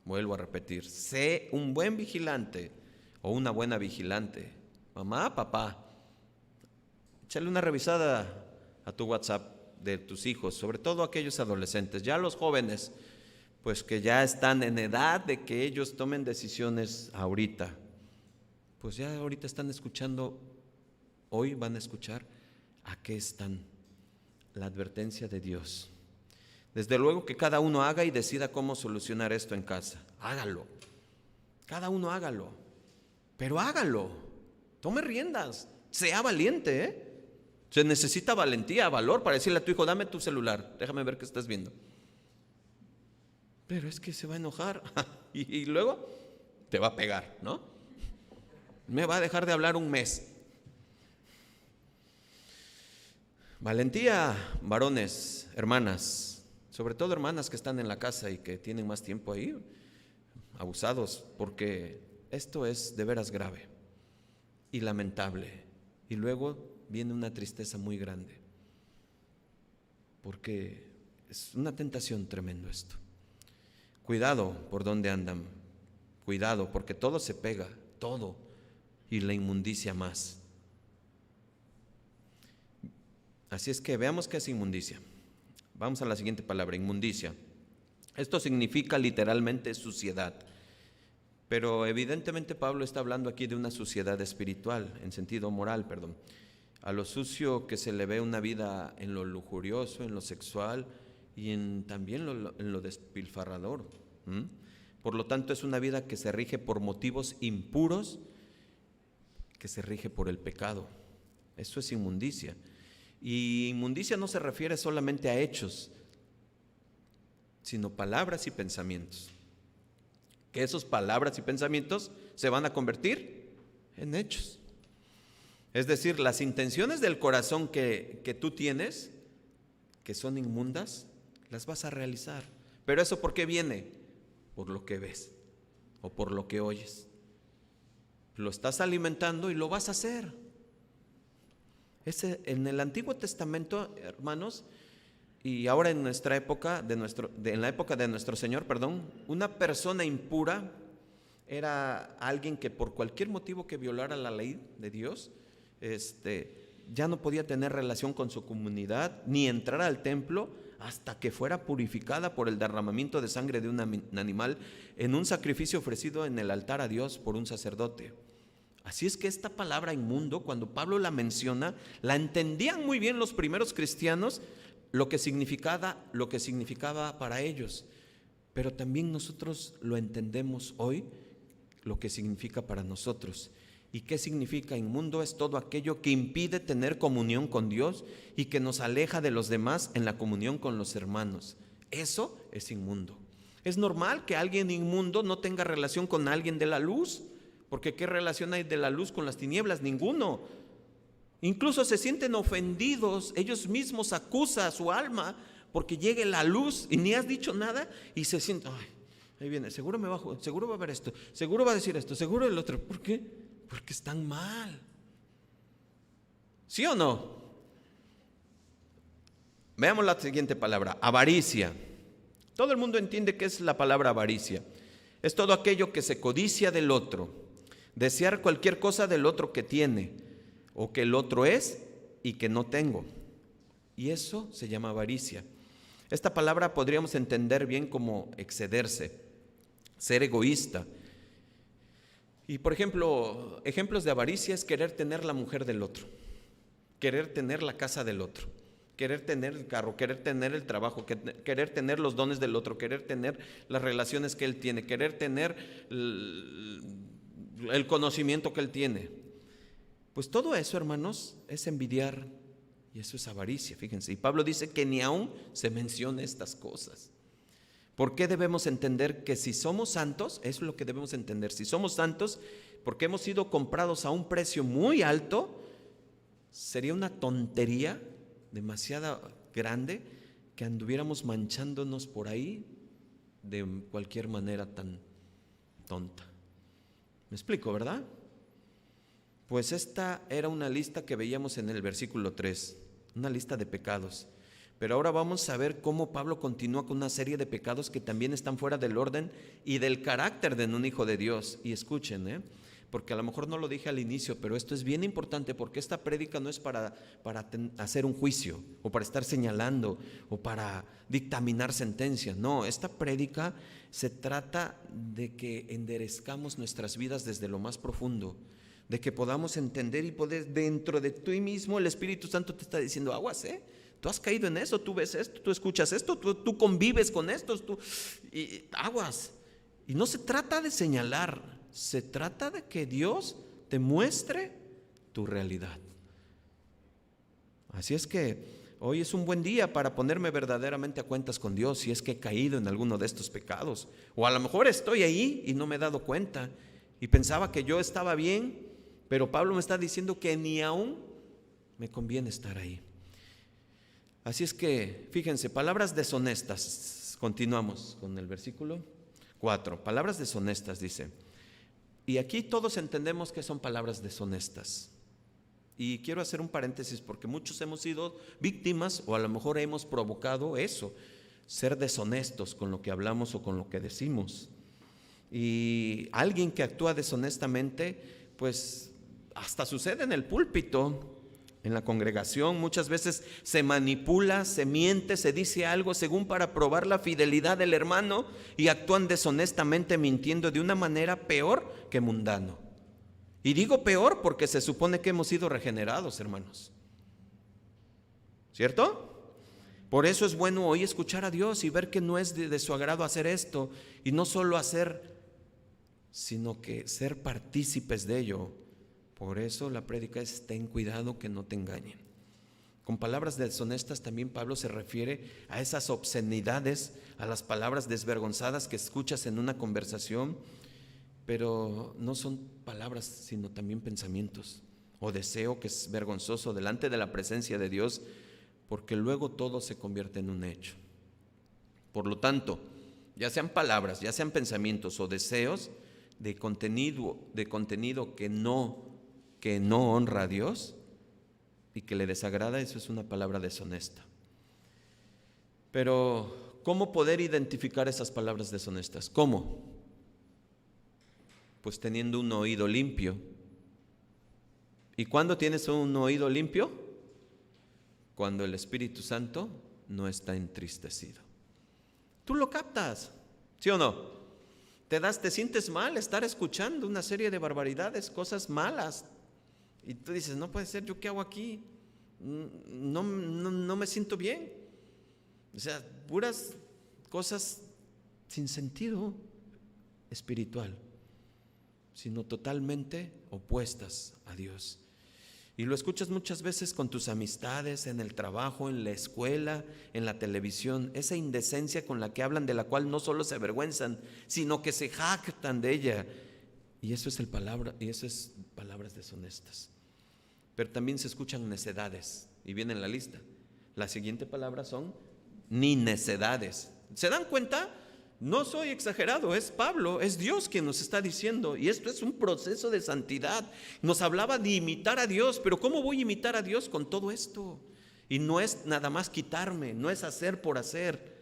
S1: Vuelvo a repetir, sé un buen vigilante o una buena vigilante. Mamá, papá, échale una revisada a tu WhatsApp de tus hijos, sobre todo aquellos adolescentes, ya los jóvenes, pues que ya están en edad de que ellos tomen decisiones ahorita. Pues ya ahorita están escuchando, hoy van a escuchar a qué están, la advertencia de Dios. Desde luego que cada uno haga y decida cómo solucionar esto en casa. Hágalo, cada uno hágalo, pero hágalo, tome riendas, sea valiente, ¿eh? Se necesita valentía, valor para decirle a tu hijo, dame tu celular, déjame ver qué estás viendo. Pero es que se va a enojar y luego te va a pegar, ¿no? Me va a dejar de hablar un mes. Valentía, varones, hermanas, sobre todo hermanas que están en la casa y que tienen más tiempo ahí, abusados, porque esto es de veras grave y lamentable. Y luego viene una tristeza muy grande, porque es una tentación tremendo esto. Cuidado por donde andan, cuidado, porque todo se pega, todo, y la inmundicia más. Así es que veamos qué es inmundicia. Vamos a la siguiente palabra, inmundicia. Esto significa literalmente suciedad, pero evidentemente Pablo está hablando aquí de una suciedad espiritual, en sentido moral, perdón. A lo sucio que se le ve una vida en lo lujurioso, en lo sexual y también en lo despilfarrador. Por lo tanto, es una vida que se rige por motivos impuros, que se rige por el pecado. Eso es inmundicia. Y inmundicia no se refiere solamente a hechos, sino palabras y pensamientos. Que esos palabras y pensamientos se van a convertir en hechos. Es decir, las intenciones del corazón que tú tienes, que son inmundas, las vas a realizar. Pero ¿eso por qué viene? Por lo que ves o por lo que oyes. Lo estás alimentando y lo vas a hacer. En el Antiguo Testamento, hermanos, y ahora en nuestra época, en la época de nuestro Señor, una persona impura era alguien que por cualquier motivo que violara la ley de Dios, ya no podía tener relación con su comunidad ni entrar al templo hasta que fuera purificada por el derramamiento de sangre de un animal en un sacrificio ofrecido en el altar a Dios por un sacerdote. Así es que esta palabra inmundo, cuando Pablo la menciona, la entendían muy bien los primeros cristianos lo que significaba para ellos, pero también nosotros lo entendemos hoy, lo que significa para nosotros. ¿Y qué significa inmundo? Es todo aquello que impide tener comunión con Dios y que nos aleja de los demás en la comunión con los hermanos. Eso es inmundo. Es normal que alguien inmundo no tenga relación con alguien de la luz, porque ¿qué relación hay de la luz con las tinieblas? Ninguno. Incluso se sienten ofendidos, ellos mismos acusan a su alma porque llegue la luz y ni has dicho nada y se sienten, ay, ahí viene, seguro va a ver esto, seguro va a decir esto, seguro el otro. ¿Por qué? Porque están mal. ¿Sí o no? Veamos la siguiente palabra, avaricia. Todo el mundo entiende qué es la palabra avaricia. Es todo aquello que se codicia del otro, desear cualquier cosa del otro que tiene o que el otro es y que no tengo. Y eso se llama avaricia. Esta palabra podríamos entender bien como excederse, ser egoísta. Y por ejemplo, ejemplos de avaricia es querer tener la mujer del otro, querer tener la casa del otro, querer tener el carro, querer tener el trabajo, querer tener los dones del otro, querer tener las relaciones que él tiene, querer tener el conocimiento que él tiene. Pues todo eso, hermanos, es envidiar y eso es avaricia, fíjense. Y Pablo dice que ni aún se menciona estas cosas. ¿Por qué debemos entender que si somos santos? Eso es lo que debemos entender. Si somos santos, porque hemos sido comprados a un precio muy alto, sería una tontería demasiado grande que anduviéramos manchándonos por ahí de cualquier manera tan tonta. ¿Me explico, verdad? Pues esta era una lista que veíamos en el versículo 3, una lista de pecados. Pero ahora vamos a ver cómo Pablo continúa con una serie de pecados que también están fuera del orden y del carácter de un hijo de Dios. Y escuchen, porque a lo mejor no lo dije al inicio, pero esto es bien importante, porque esta prédica no es para hacer un juicio o para estar señalando o para dictaminar sentencias. No, esta prédica se trata de que enderezcamos nuestras vidas desde lo más profundo, de que podamos entender y poder dentro de ti mismo. El Espíritu Santo te está diciendo: aguas, tú has caído en eso, tú ves esto, tú escuchas esto, tú convives con esto, y aguas. Y no se trata de señalar, se trata de que Dios te muestre tu realidad. Así es que hoy es un buen día para ponerme verdaderamente a cuentas con Dios si es que he caído en alguno de estos pecados. O a lo mejor estoy ahí y no me he dado cuenta y pensaba que yo estaba bien, pero Pablo me está diciendo que ni aún me conviene estar ahí. Así es que, fíjense, palabras deshonestas. Continuamos con el versículo 4. Palabras deshonestas, dice. Y aquí todos entendemos que son palabras deshonestas. Y quiero hacer un paréntesis porque muchos hemos sido víctimas o a lo mejor hemos provocado eso, ser deshonestos con lo que hablamos o con lo que decimos. Y alguien que actúa deshonestamente, pues hasta sucede en el púlpito, en la congregación. Muchas veces se manipula, se miente, se dice algo según para probar la fidelidad del hermano y actúan deshonestamente mintiendo de una manera peor que mundano. Y digo peor porque se supone que hemos sido regenerados, hermanos. ¿Cierto? Por eso es bueno hoy escuchar a Dios y ver que no es de su agrado hacer esto, y no solo hacer, sino que ser partícipes de ello. Por eso la prédica es: ten cuidado que no te engañen. Con palabras deshonestas también Pablo se refiere a esas obscenidades, a las palabras desvergonzadas que escuchas en una conversación, pero no son palabras sino también pensamientos o deseo que es vergonzoso delante de la presencia de Dios, porque luego todo se convierte en un hecho. Por lo tanto, ya sean palabras, ya sean pensamientos o deseos de contenido que no honra a Dios y que le desagrada, eso es una palabra deshonesta. Pero ¿cómo poder identificar esas palabras deshonestas? ¿Cómo? Pues teniendo un oído limpio. ¿Y cuándo tienes un oído limpio? Cuando el Espíritu Santo no está entristecido. Tú lo captas, ¿sí o no? Te sientes mal estar escuchando una serie de barbaridades, cosas malas. Y tú dices: no puede ser, ¿yo qué hago aquí? No me siento bien. O sea, puras cosas sin sentido espiritual, sino totalmente opuestas a Dios. Y lo escuchas muchas veces con tus amistades, en el trabajo, en la escuela, en la televisión. Esa indecencia con la que hablan, de la cual no solo se avergüenzan, sino que se jactan de ella. Y eso es palabras deshonestas. Pero también se escuchan necedades, y viene en la lista. La siguiente palabra son ni necedades. ¿Se dan cuenta? No soy exagerado, es Pablo, es Dios quien nos está diciendo. Y esto es un proceso de santidad. Nos hablaba de imitar a Dios, pero ¿cómo voy a imitar a Dios con todo esto? Y no es nada más quitarme, no es hacer por hacer,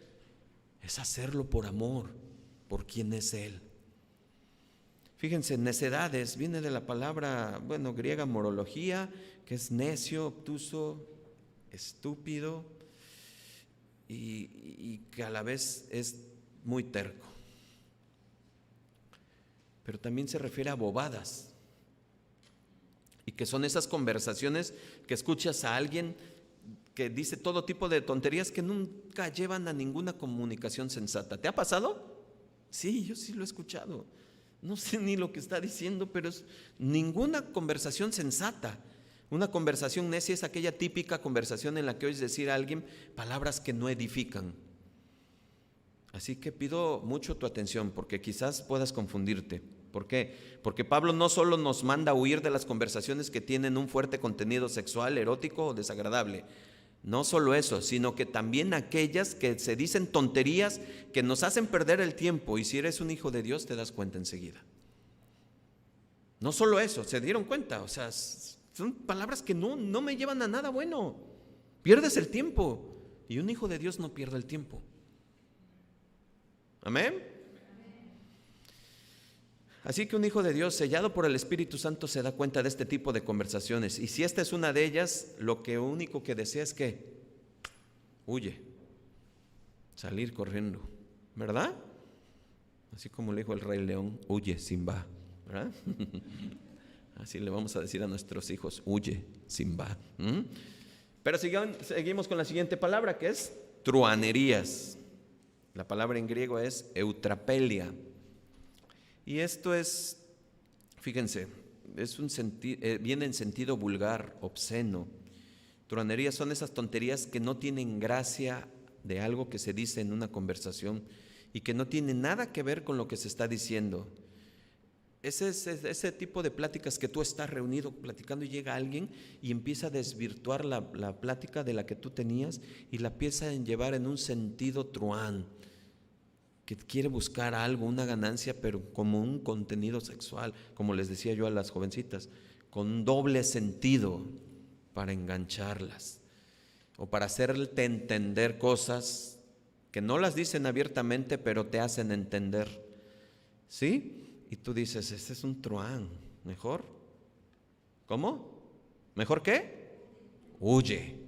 S1: es hacerlo por amor, por quien es Él. Fíjense, necedades viene de la palabra, griega morología, que es necio, obtuso, estúpido, y que a la vez es muy terco. Pero también se refiere a bobadas, y que son esas conversaciones que escuchas a alguien que dice todo tipo de tonterías que nunca llevan a ninguna comunicación sensata. ¿Te ha pasado? Sí, yo sí lo he escuchado. No sé ni lo que está diciendo, pero es ninguna conversación sensata. Una conversación necia es aquella típica conversación en la que oyes decir a alguien palabras que no edifican. Así que pido mucho tu atención, porque quizás puedas confundirte. ¿Por qué? Porque Pablo no solo nos manda a huir de las conversaciones que tienen un fuerte contenido sexual, erótico o desagradable. No solo eso, sino que también aquellas que se dicen tonterías que nos hacen perder el tiempo, y si eres un hijo de Dios te das cuenta enseguida. No solo eso, se dieron cuenta, o sea, son palabras que no me llevan a nada bueno. Pierdes el tiempo Y un hijo de Dios no pierde el tiempo. Amén. Así que un hijo de Dios sellado por el Espíritu Santo se da cuenta de este tipo de conversaciones. Y si esta es una de ellas, lo único que desea es que huye, salir corriendo, ¿verdad? Así como le dijo el Rey León, huye, Simba, ¿verdad? Así le vamos a decir a nuestros hijos, huye, Simba. Pero seguimos con la siguiente palabra, que es truanerías. La palabra en griego es eutrapelia. Y esto es, fíjense, viene en sentido vulgar, obsceno. Truanerías son esas tonterías que no tienen gracia de algo que se dice en una conversación y que no tiene nada que ver con lo que se está diciendo. Ese tipo de pláticas que tú estás reunido platicando y llega alguien y empieza a desvirtuar la plática de la que tú tenías y la empieza a llevar en un sentido truán, que quiere buscar algo, una ganancia, pero como un contenido sexual, como les decía yo a las jovencitas, con un doble sentido para engancharlas o para hacerte entender cosas que no las dicen abiertamente, pero te hacen entender, ¿sí? Y tú dices, este es un truán, mejor, ¿cómo? ¿Mejor qué? Huye.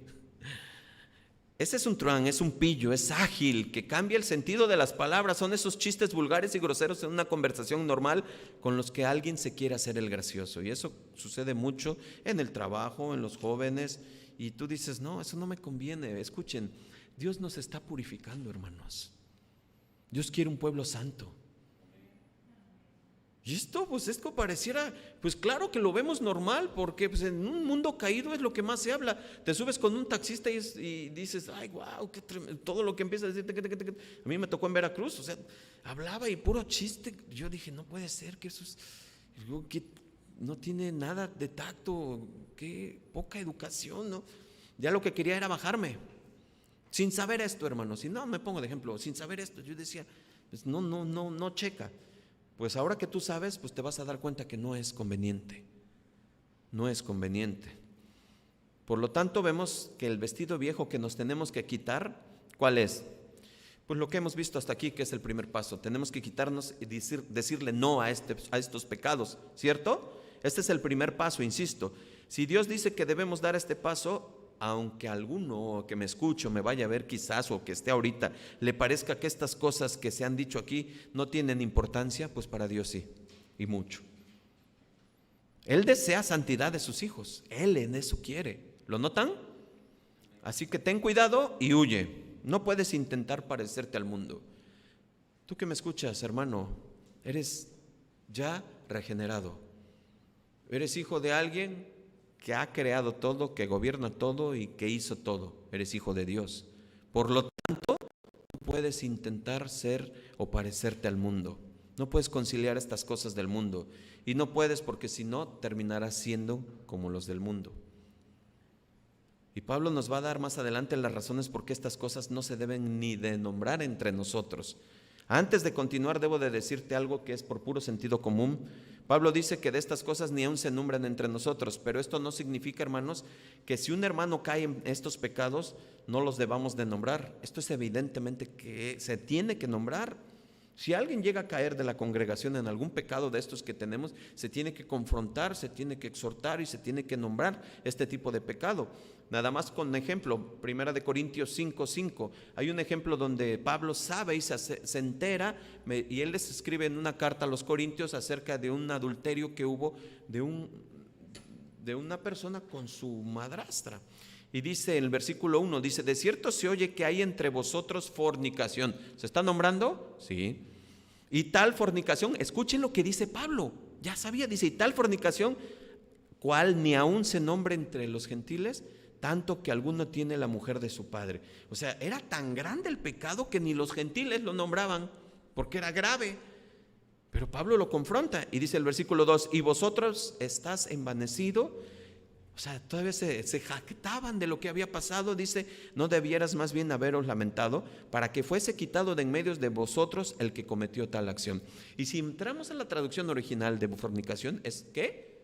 S1: Ese es un truán, es un pillo, es ágil, que cambia el sentido de las palabras. Son esos chistes vulgares y groseros en una conversación normal con los que alguien se quiere hacer el gracioso. Y eso sucede mucho en el trabajo, en los jóvenes. Y tú dices, no, eso no me conviene. Escuchen, Dios nos está purificando, hermanos. Dios quiere un pueblo santo. Y esto, pues esto pareciera, pues claro que lo vemos normal, porque pues en un mundo caído es lo que más se habla. Te subes con un taxista y dices, ay, wow, qué tremendo, todo lo que empieza a decir. A mí me tocó en Veracruz, o sea, hablaba y puro chiste. Yo dije, no puede ser que eso es, que no tiene nada de tacto, qué poca educación, ¿no? Ya lo que quería era bajarme, sin saber esto, hermano. Si no, me pongo de ejemplo, sin saber esto, yo decía, pues no checa. Pues ahora que tú sabes, pues te vas a dar cuenta que no es conveniente. No es conveniente. Por lo tanto, vemos que el vestido viejo que nos tenemos que quitar, ¿cuál es? Pues lo que hemos visto hasta aquí, que es el primer paso. Tenemos que quitarnos y decirle no a estos pecados, ¿cierto? Este es el primer paso, insisto. Si Dios dice que debemos dar este paso, aunque alguno que me escuche o me vaya a ver quizás o que esté ahorita le parezca que estas cosas que se han dicho aquí no tienen importancia, pues para Dios sí, y mucho. Él desea santidad de sus hijos, Él en eso quiere. ¿Lo notan? Así que ten cuidado y huye. No puedes intentar parecerte al mundo. Tú que me escuchas, hermano, eres ya regenerado. Eres hijo de alguien que ha creado todo, que gobierna todo y que hizo todo. Eres hijo de Dios. Por lo tanto, no puedes intentar ser o parecerte al mundo. No puedes conciliar estas cosas del mundo. Y no puedes, porque si no, terminarás siendo como los del mundo. Y Pablo nos va a dar más adelante las razones por qué estas cosas no se deben ni de nombrar entre nosotros. Antes de continuar, debo de decirte algo que es por puro sentido común. Pablo dice que de estas cosas ni aún se nombran entre nosotros, pero esto no significa, hermanos, que si un hermano cae en estos pecados, no los debamos de nombrar. Esto es evidentemente que se tiene que nombrar. Si alguien llega a caer de la congregación en algún pecado de estos que tenemos, se tiene que confrontar, se tiene que exhortar y se tiene que nombrar este tipo de pecado. Nada más con ejemplo, 1 Corintios 5:5, hay un ejemplo donde Pablo sabe y se entera, y él les escribe en una carta a los corintios acerca de un adulterio que hubo de una persona con su madrastra. Y dice en el versículo 1, dice, de cierto se oye que hay entre vosotros fornicación. ¿Se está nombrando? Sí. Y tal fornicación, escuchen lo que dice Pablo, ya sabía, dice, y tal fornicación, cual ni aún se nombre entre los gentiles, tanto que alguno tiene la mujer de su padre. O sea, era tan grande el pecado que ni los gentiles lo nombraban, porque era grave. Pero Pablo lo confronta y dice el versículo 2, y vosotros estás envanecido. O sea, todavía se jactaban de lo que había pasado. Dice, no debieras más bien haberos lamentado para que fuese quitado de en medio de vosotros el que cometió tal acción. Y si entramos a la traducción original de fornicación, es ¿qué?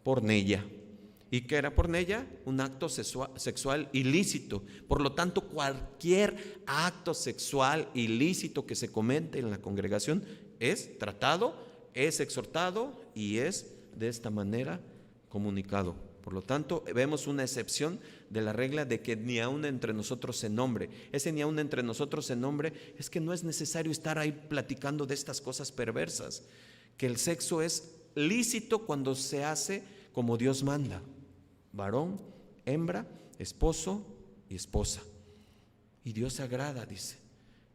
S1: Porneia. ¿Y qué era por ella? Un acto sexual ilícito. Por lo tanto, cualquier acto sexual ilícito que se comete en la congregación es tratado, es exhortado y es de esta manera comunicado. Por lo tanto, vemos una excepción de la regla de que ni aún entre nosotros se nombre. Ese ni aún entre nosotros se nombre es que no es necesario estar ahí platicando de estas cosas perversas. Que el sexo es lícito cuando se hace como Dios manda. Varón, hembra, esposo y esposa. Y Dios se agrada, dice.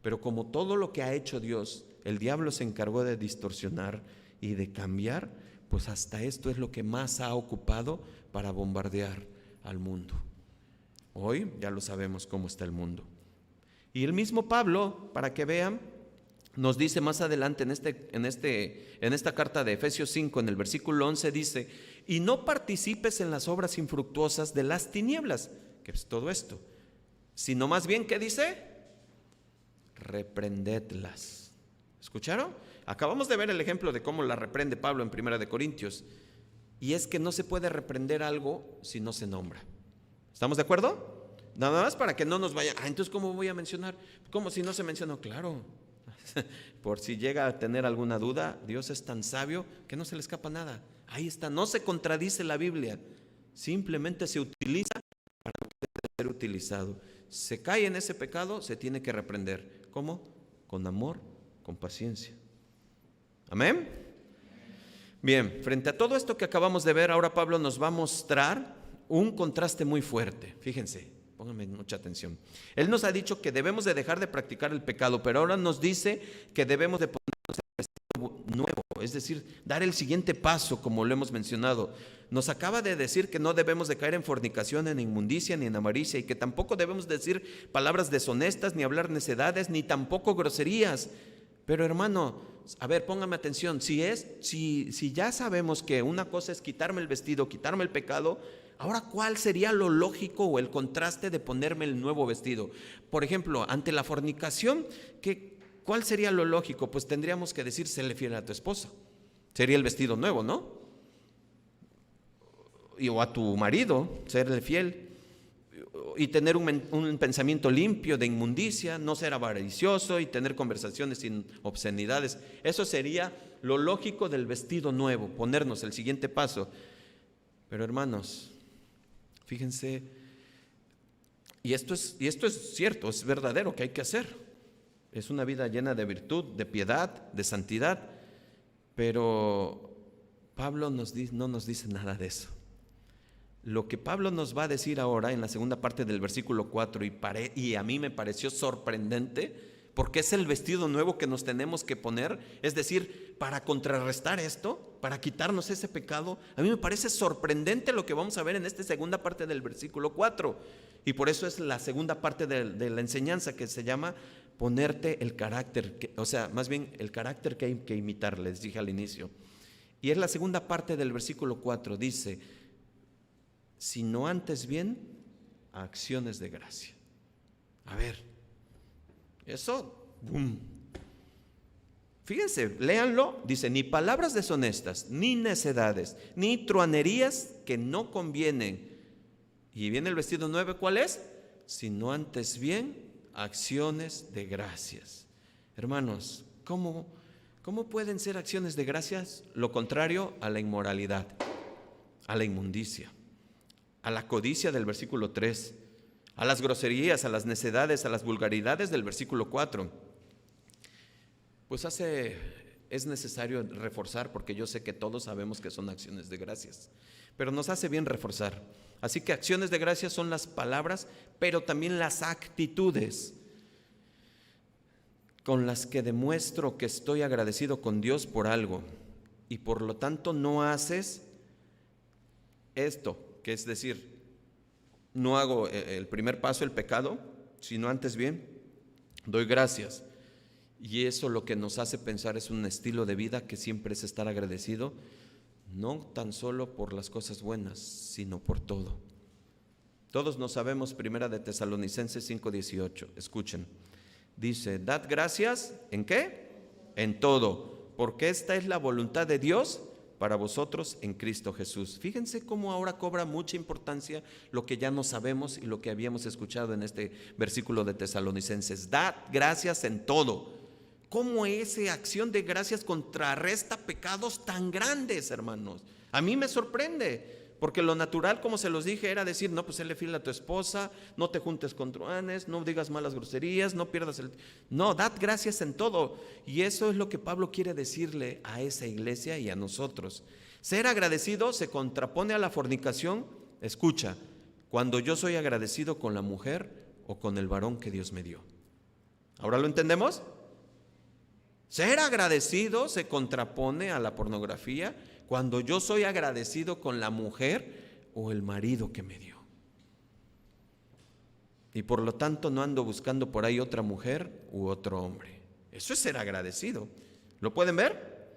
S1: Pero como todo lo que ha hecho Dios, el diablo se encargó de distorsionar y de cambiar, pues hasta esto es lo que más ha ocupado para bombardear al mundo. Hoy ya lo sabemos cómo está el mundo. Y el mismo Pablo, para que vean, nos dice más adelante en esta carta de Efesios 5, en el versículo 11, dice: y no participes en las obras infructuosas de las tinieblas, que es todo esto, sino más bien, ¿qué dice? Reprendedlas. ¿Escucharon? Acabamos de ver el ejemplo de cómo la reprende Pablo en 1 Corintios, y es que no se puede reprender algo si no se nombra. ¿Estamos de acuerdo? Nada más para que no nos vaya, entonces ¿cómo voy a mencionar? ¿Cómo si no se mencionó? Claro, por si llega a tener alguna duda, Dios es tan sabio que no se le escapa nada. Ahí está, no se contradice la Biblia, simplemente se utiliza para lo que debe ser utilizado. Se cae en ese pecado, se tiene que reprender. ¿Cómo? Con amor, con paciencia. ¿Amén? Bien, frente a todo esto que acabamos de ver, ahora Pablo nos va a mostrar un contraste muy fuerte. Fíjense, pónganme mucha atención. Él nos ha dicho que debemos de dejar de practicar el pecado, pero ahora nos dice que debemos de ponernos el vestido nuevo, es decir, dar el siguiente paso, como lo hemos mencionado. Nos acaba de decir que no debemos de caer en fornicación, en inmundicia, ni en avaricia, y que tampoco debemos decir palabras deshonestas, ni hablar necedades, ni tampoco groserías. Pero hermano, a ver, póngame atención, si ya sabemos que una cosa es quitarme el vestido, quitarme el pecado, ahora ¿cuál sería lo lógico o el contraste de ponerme el nuevo vestido? Por ejemplo, ante la fornicación, ¿cuál sería lo lógico? Pues tendríamos que decir, séle fiel a tu esposa. Sería el vestido nuevo, ¿no? O a tu marido, serle fiel. Y tener un pensamiento limpio de inmundicia, no ser avaricioso y tener conversaciones sin obscenidades. Eso sería lo lógico del vestido nuevo, ponernos el siguiente paso. Pero hermanos, fíjense, y esto es cierto, es verdadero que hay que hacer. Es una vida llena de virtud, de piedad, de santidad, pero Pablo no nos dice nada de eso. Lo que Pablo nos va a decir ahora en la segunda parte del versículo 4, y a mí me pareció sorprendente, porque es el vestido nuevo que nos tenemos que poner, es decir, para contrarrestar esto, para quitarnos ese pecado. A mí me parece sorprendente lo que vamos a ver en esta segunda parte del versículo 4, y por eso es la segunda parte de la enseñanza, que se llama ponerte el carácter, o sea, más bien el carácter que hay que imitar, les dije al inicio. Y es la segunda parte del versículo 4, dice: sino antes bien acciones de gracia. A ver, eso, ¡bum! Fíjense, léanlo, dice: ni palabras deshonestas, ni necedades, ni truanerías que no convienen. Y viene el vestido nuevo, ¿cuál es? Sino antes bien acciones de gracias. Hermanos, ¿cómo pueden ser acciones de gracias? Lo contrario a la inmoralidad, a la inmundicia, a la codicia del versículo 3, a las groserías, a las necedades, a las vulgaridades del versículo 4. Pues es necesario reforzar, porque yo sé que todos sabemos que son acciones de gracias, pero nos hace bien reforzar. Así que acciones de gracias son las palabras, pero también las actitudes con las que demuestro que estoy agradecido con Dios por algo, y por lo tanto no haces esto, que es decir, no hago el primer paso, el pecado, sino antes bien doy gracias. Y eso lo que nos hace pensar es un estilo de vida que siempre es estar agradecido, no tan solo por las cosas buenas, sino por todo. Todos nos sabemos 1 de Tesalonicenses 5:18. Escuchen, dice: dad gracias, ¿en qué? En todo, porque esta es la voluntad de Dios para vosotros en Cristo Jesús. Fíjense cómo ahora cobra mucha importancia lo que ya no sabemos y lo que habíamos escuchado en este versículo de Tesalonicenses. Dad gracias en todo. Cómo esa acción de gracias contrarresta pecados tan grandes, hermanos. A mí me sorprende. Porque lo natural, como se los dije, era decir, no, pues séle fiel a tu esposa, no te juntes con truanes, no digas malas groserías, no pierdas el... No, dad gracias en todo. Y eso es lo que Pablo quiere decirle a esa iglesia y a nosotros. Ser agradecido se contrapone a la fornicación. Escucha, cuando yo soy agradecido con la mujer o con el varón que Dios me dio. ¿Ahora lo entendemos? Ser agradecido se contrapone a la pornografía cuando yo soy agradecido con la mujer o el marido que me dio. Y por lo tanto no ando buscando por ahí otra mujer u otro hombre. Eso es ser agradecido. ¿Lo pueden ver?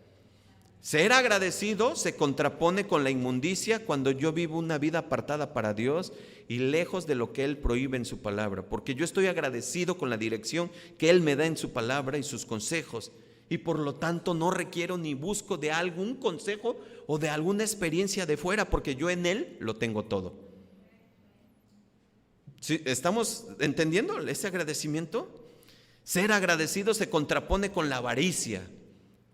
S1: Ser agradecido se contrapone con la inmundicia cuando yo vivo una vida apartada para Dios y lejos de lo que Él prohíbe en su palabra. Porque yo estoy agradecido con la dirección que Él me da en su palabra y sus consejos. Y por lo tanto no requiero ni busco de algún consejo o de alguna experiencia de fuera, porque yo en Él lo tengo todo. ¿Sí? ¿Estamos entendiendo ese agradecimiento? Ser agradecido se contrapone con la avaricia.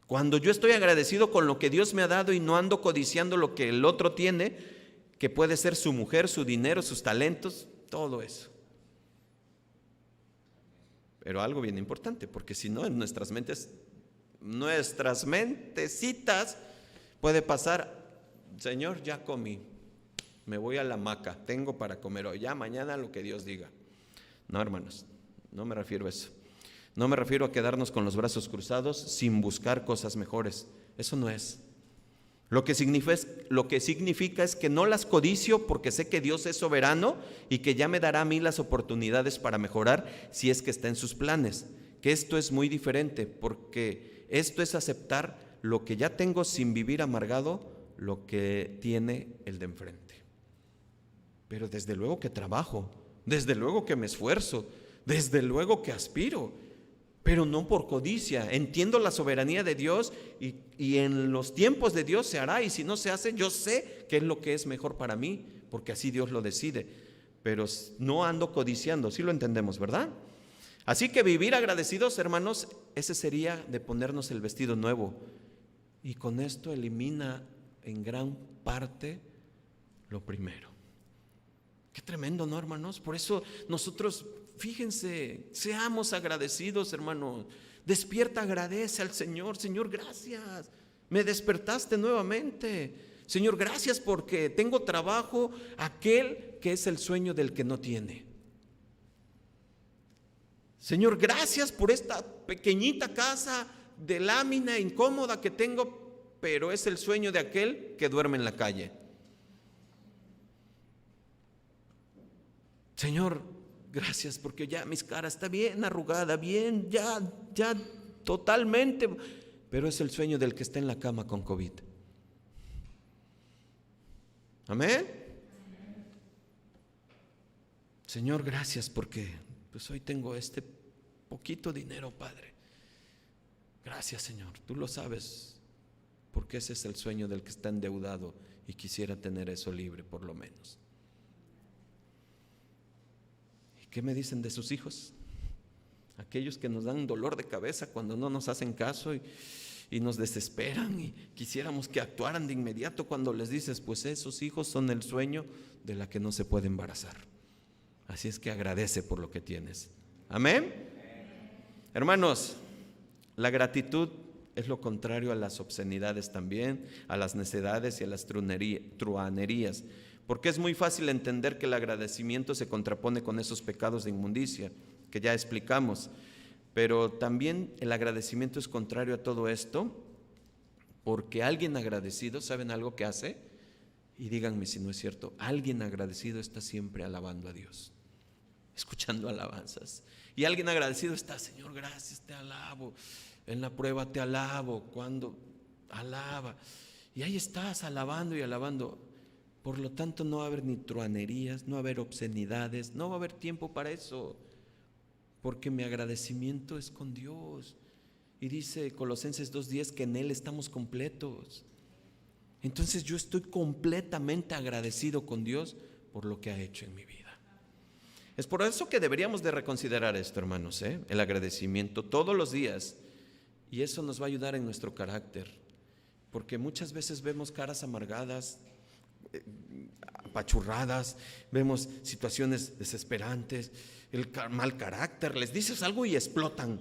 S1: Cuando yo estoy agradecido con lo que Dios me ha dado y no ando codiciando lo que el otro tiene, que puede ser su mujer, su dinero, sus talentos, todo eso. Pero algo bien importante, porque si no en nuestras mentecitas puede pasar, Señor, ya comí, me voy a la hamaca, tengo para comer hoy, ya mañana lo que Dios diga. No, hermanos, no me refiero a eso. No me refiero a quedarnos con los brazos cruzados sin buscar cosas mejores. Eso no es. Lo que significa es que no las codicio porque sé que Dios es soberano y que ya me dará a mí las oportunidades para mejorar si es que está en sus planes. Que esto es muy diferente, porque esto es aceptar lo que ya tengo sin vivir amargado lo que tiene el de enfrente. Pero desde luego que trabajo, desde luego que me esfuerzo, desde luego que aspiro, pero no por codicia. Entiendo la soberanía de Dios y en los tiempos de Dios se hará, y si no se hace, yo sé qué es lo que es mejor para mí, porque así Dios lo decide. Pero no ando codiciando, sí lo entendemos, ¿verdad? Así que vivir agradecidos, hermanos, ese sería de ponernos el vestido nuevo. Y con esto elimina en gran parte lo primero. Qué tremendo, ¿no, hermanos? Por eso nosotros, fíjense, seamos agradecidos, hermanos. Despierta, agradece al Señor. Señor, gracias, me despertaste nuevamente. Señor, gracias porque tengo trabajo, aquel que es el sueño del que no tiene. Señor, gracias por esta pequeñita casa de lámina incómoda que tengo, pero es el sueño de aquel que duerme en la calle. Señor, gracias porque ya mi cara está bien arrugada, bien, ya totalmente, pero es el sueño del que está en la cama con COVID. Amén. Señor, gracias porque pues hoy tengo este poquito dinero, Padre. Gracias, Señor, tú lo sabes, porque ese es el sueño del que está endeudado y quisiera tener eso libre por lo menos. ¿Y qué me dicen de sus hijos? Aquellos que nos dan dolor de cabeza cuando no nos hacen caso y nos desesperan y quisiéramos que actuaran de inmediato cuando les dices, pues esos hijos son el sueño de la que no se puede embarazar. Así es que agradece por lo que tienes. Amén. Hermanos, la gratitud es lo contrario a las obscenidades también, a las necedades y a las truhanerías, porque es muy fácil entender que el agradecimiento se contrapone con esos pecados de inmundicia que ya explicamos, pero también el agradecimiento es contrario a todo esto, porque alguien agradecido, ¿saben algo que hace? Y díganme si no es cierto, alguien agradecido está siempre alabando a Dios, escuchando alabanzas. Y alguien agradecido está, Señor, gracias, te alabo. En la prueba te alabo, cuando alaba. Y ahí estás alabando y alabando. Por lo tanto, no va a haber ni truhanerías, no va a haber obscenidades, no va a haber tiempo para eso. Porque mi agradecimiento es con Dios. Y dice Colosenses 2:10 que en Él estamos completos. entonces yo estoy completamente agradecido con Dios por lo que ha hecho en mi vida. Es por eso que deberíamos de reconsiderar esto, hermanos, el agradecimiento todos los días. Y eso nos va a ayudar en nuestro carácter, porque muchas veces vemos caras amargadas, apachurradas, vemos situaciones desesperantes, el mal carácter, les dices algo y explotan.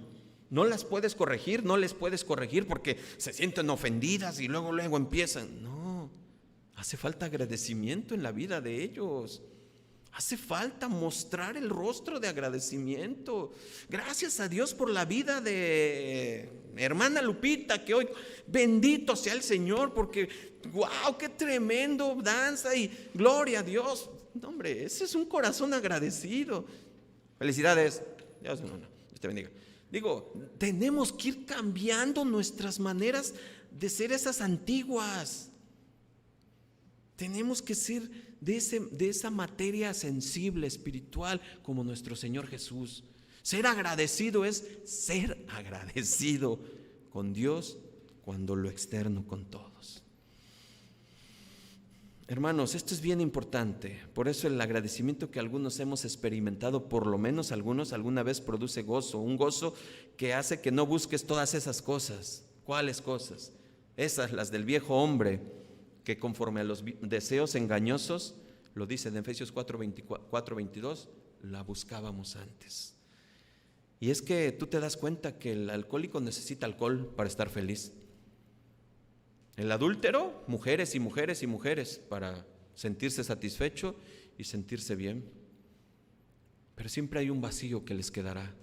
S1: No las puedes corregir, no les puedes corregir porque se sienten ofendidas y luego empiezan. No, hace falta agradecimiento en la vida de ellos. Hace falta mostrar el rostro de agradecimiento. Gracias a Dios por la vida de hermana Lupita, que hoy, bendito sea el Señor, porque wow, qué tremendo danza y gloria a Dios. No, hombre, ese es un corazón agradecido. Felicidades. Dios te bendiga. Digo, tenemos que ir cambiando nuestras maneras de ser esas antiguas. Tenemos que ser de esa materia sensible, espiritual, como nuestro Señor Jesús. Ser agradecido es ser agradecido con Dios cuando lo externo con todos. Hermanos, esto es bien importante. Por eso el agradecimiento que algunos hemos experimentado, por lo menos algunos, alguna vez produce gozo. Un gozo que hace que no busques todas esas cosas. ¿Cuáles cosas? Esas, las del viejo hombre, que conforme a los deseos engañosos, lo dice en Efesios 4:22, la buscábamos antes. Y es que tú te das cuenta que el alcohólico necesita alcohol para estar feliz. El adúltero, mujeres y mujeres y mujeres para sentirse satisfecho y sentirse bien. Pero siempre hay un vacío que les quedará.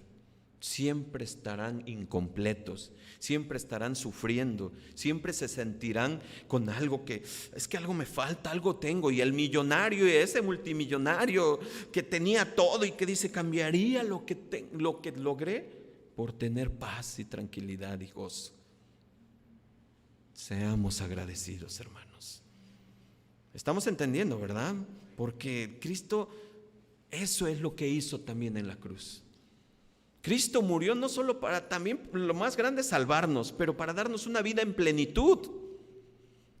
S1: Siempre estarán incompletos, siempre estarán sufriendo, siempre se sentirán con algo que, es que algo me falta, algo tengo. Y el millonario, ese multimillonario que tenía todo y que dice, cambiaría lo que logré por tener paz y tranquilidad y gozo. Seamos agradecidos, hermanos. Estamos entendiendo, ¿verdad? Porque Cristo, eso es lo que hizo también en la cruz. Cristo murió no solo para también, lo más grande, salvarnos, pero para darnos una vida en plenitud.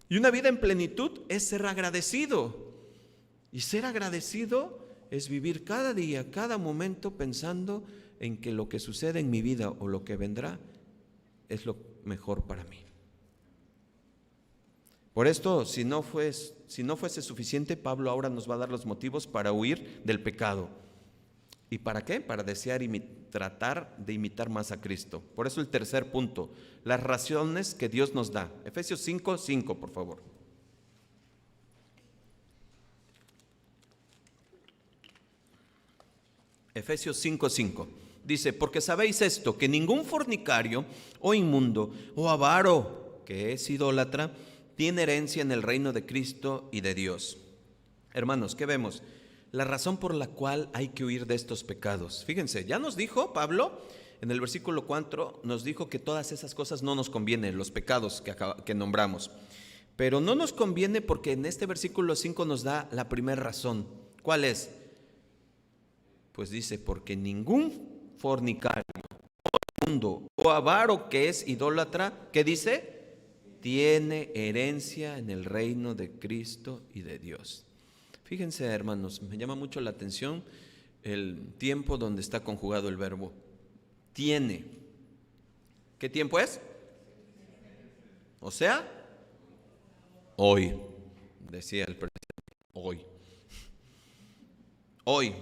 S1: Y una vida en plenitud es ser agradecido. Y ser agradecido es vivir cada día, cada momento pensando en que lo que sucede en mi vida o lo que vendrá es lo mejor para mí. Por esto, si no fuese suficiente, Pablo ahora nos va a dar los motivos para huir del pecado. ¿Y para qué? Para desear tratar de imitar más a Cristo. Por eso el tercer punto, las razones que Dios nos da. Efesios 5:5, por favor. Efesios 5:5. Dice, porque sabéis esto, que ningún fornicario o inmundo o avaro, que es idólatra, tiene herencia en el reino de Cristo y de Dios. Hermanos, ¿qué vemos? La razón por la cual hay que huir de estos pecados. Fíjense, ya nos dijo Pablo, en el versículo 4, nos dijo que todas esas cosas no nos convienen, los pecados que nombramos. Pero no nos conviene porque en este versículo 5 nos da la primera razón. ¿Cuál es? Pues dice, porque ningún fornicario, o inmundo, o avaro que es idólatra, ¿qué dice? Tiene herencia en el reino de Cristo y de Dios. Fíjense, hermanos, me llama mucho la atención el tiempo donde está conjugado el verbo tiene. ¿Qué tiempo es? O sea, hoy, decía el presidente, hoy. Hoy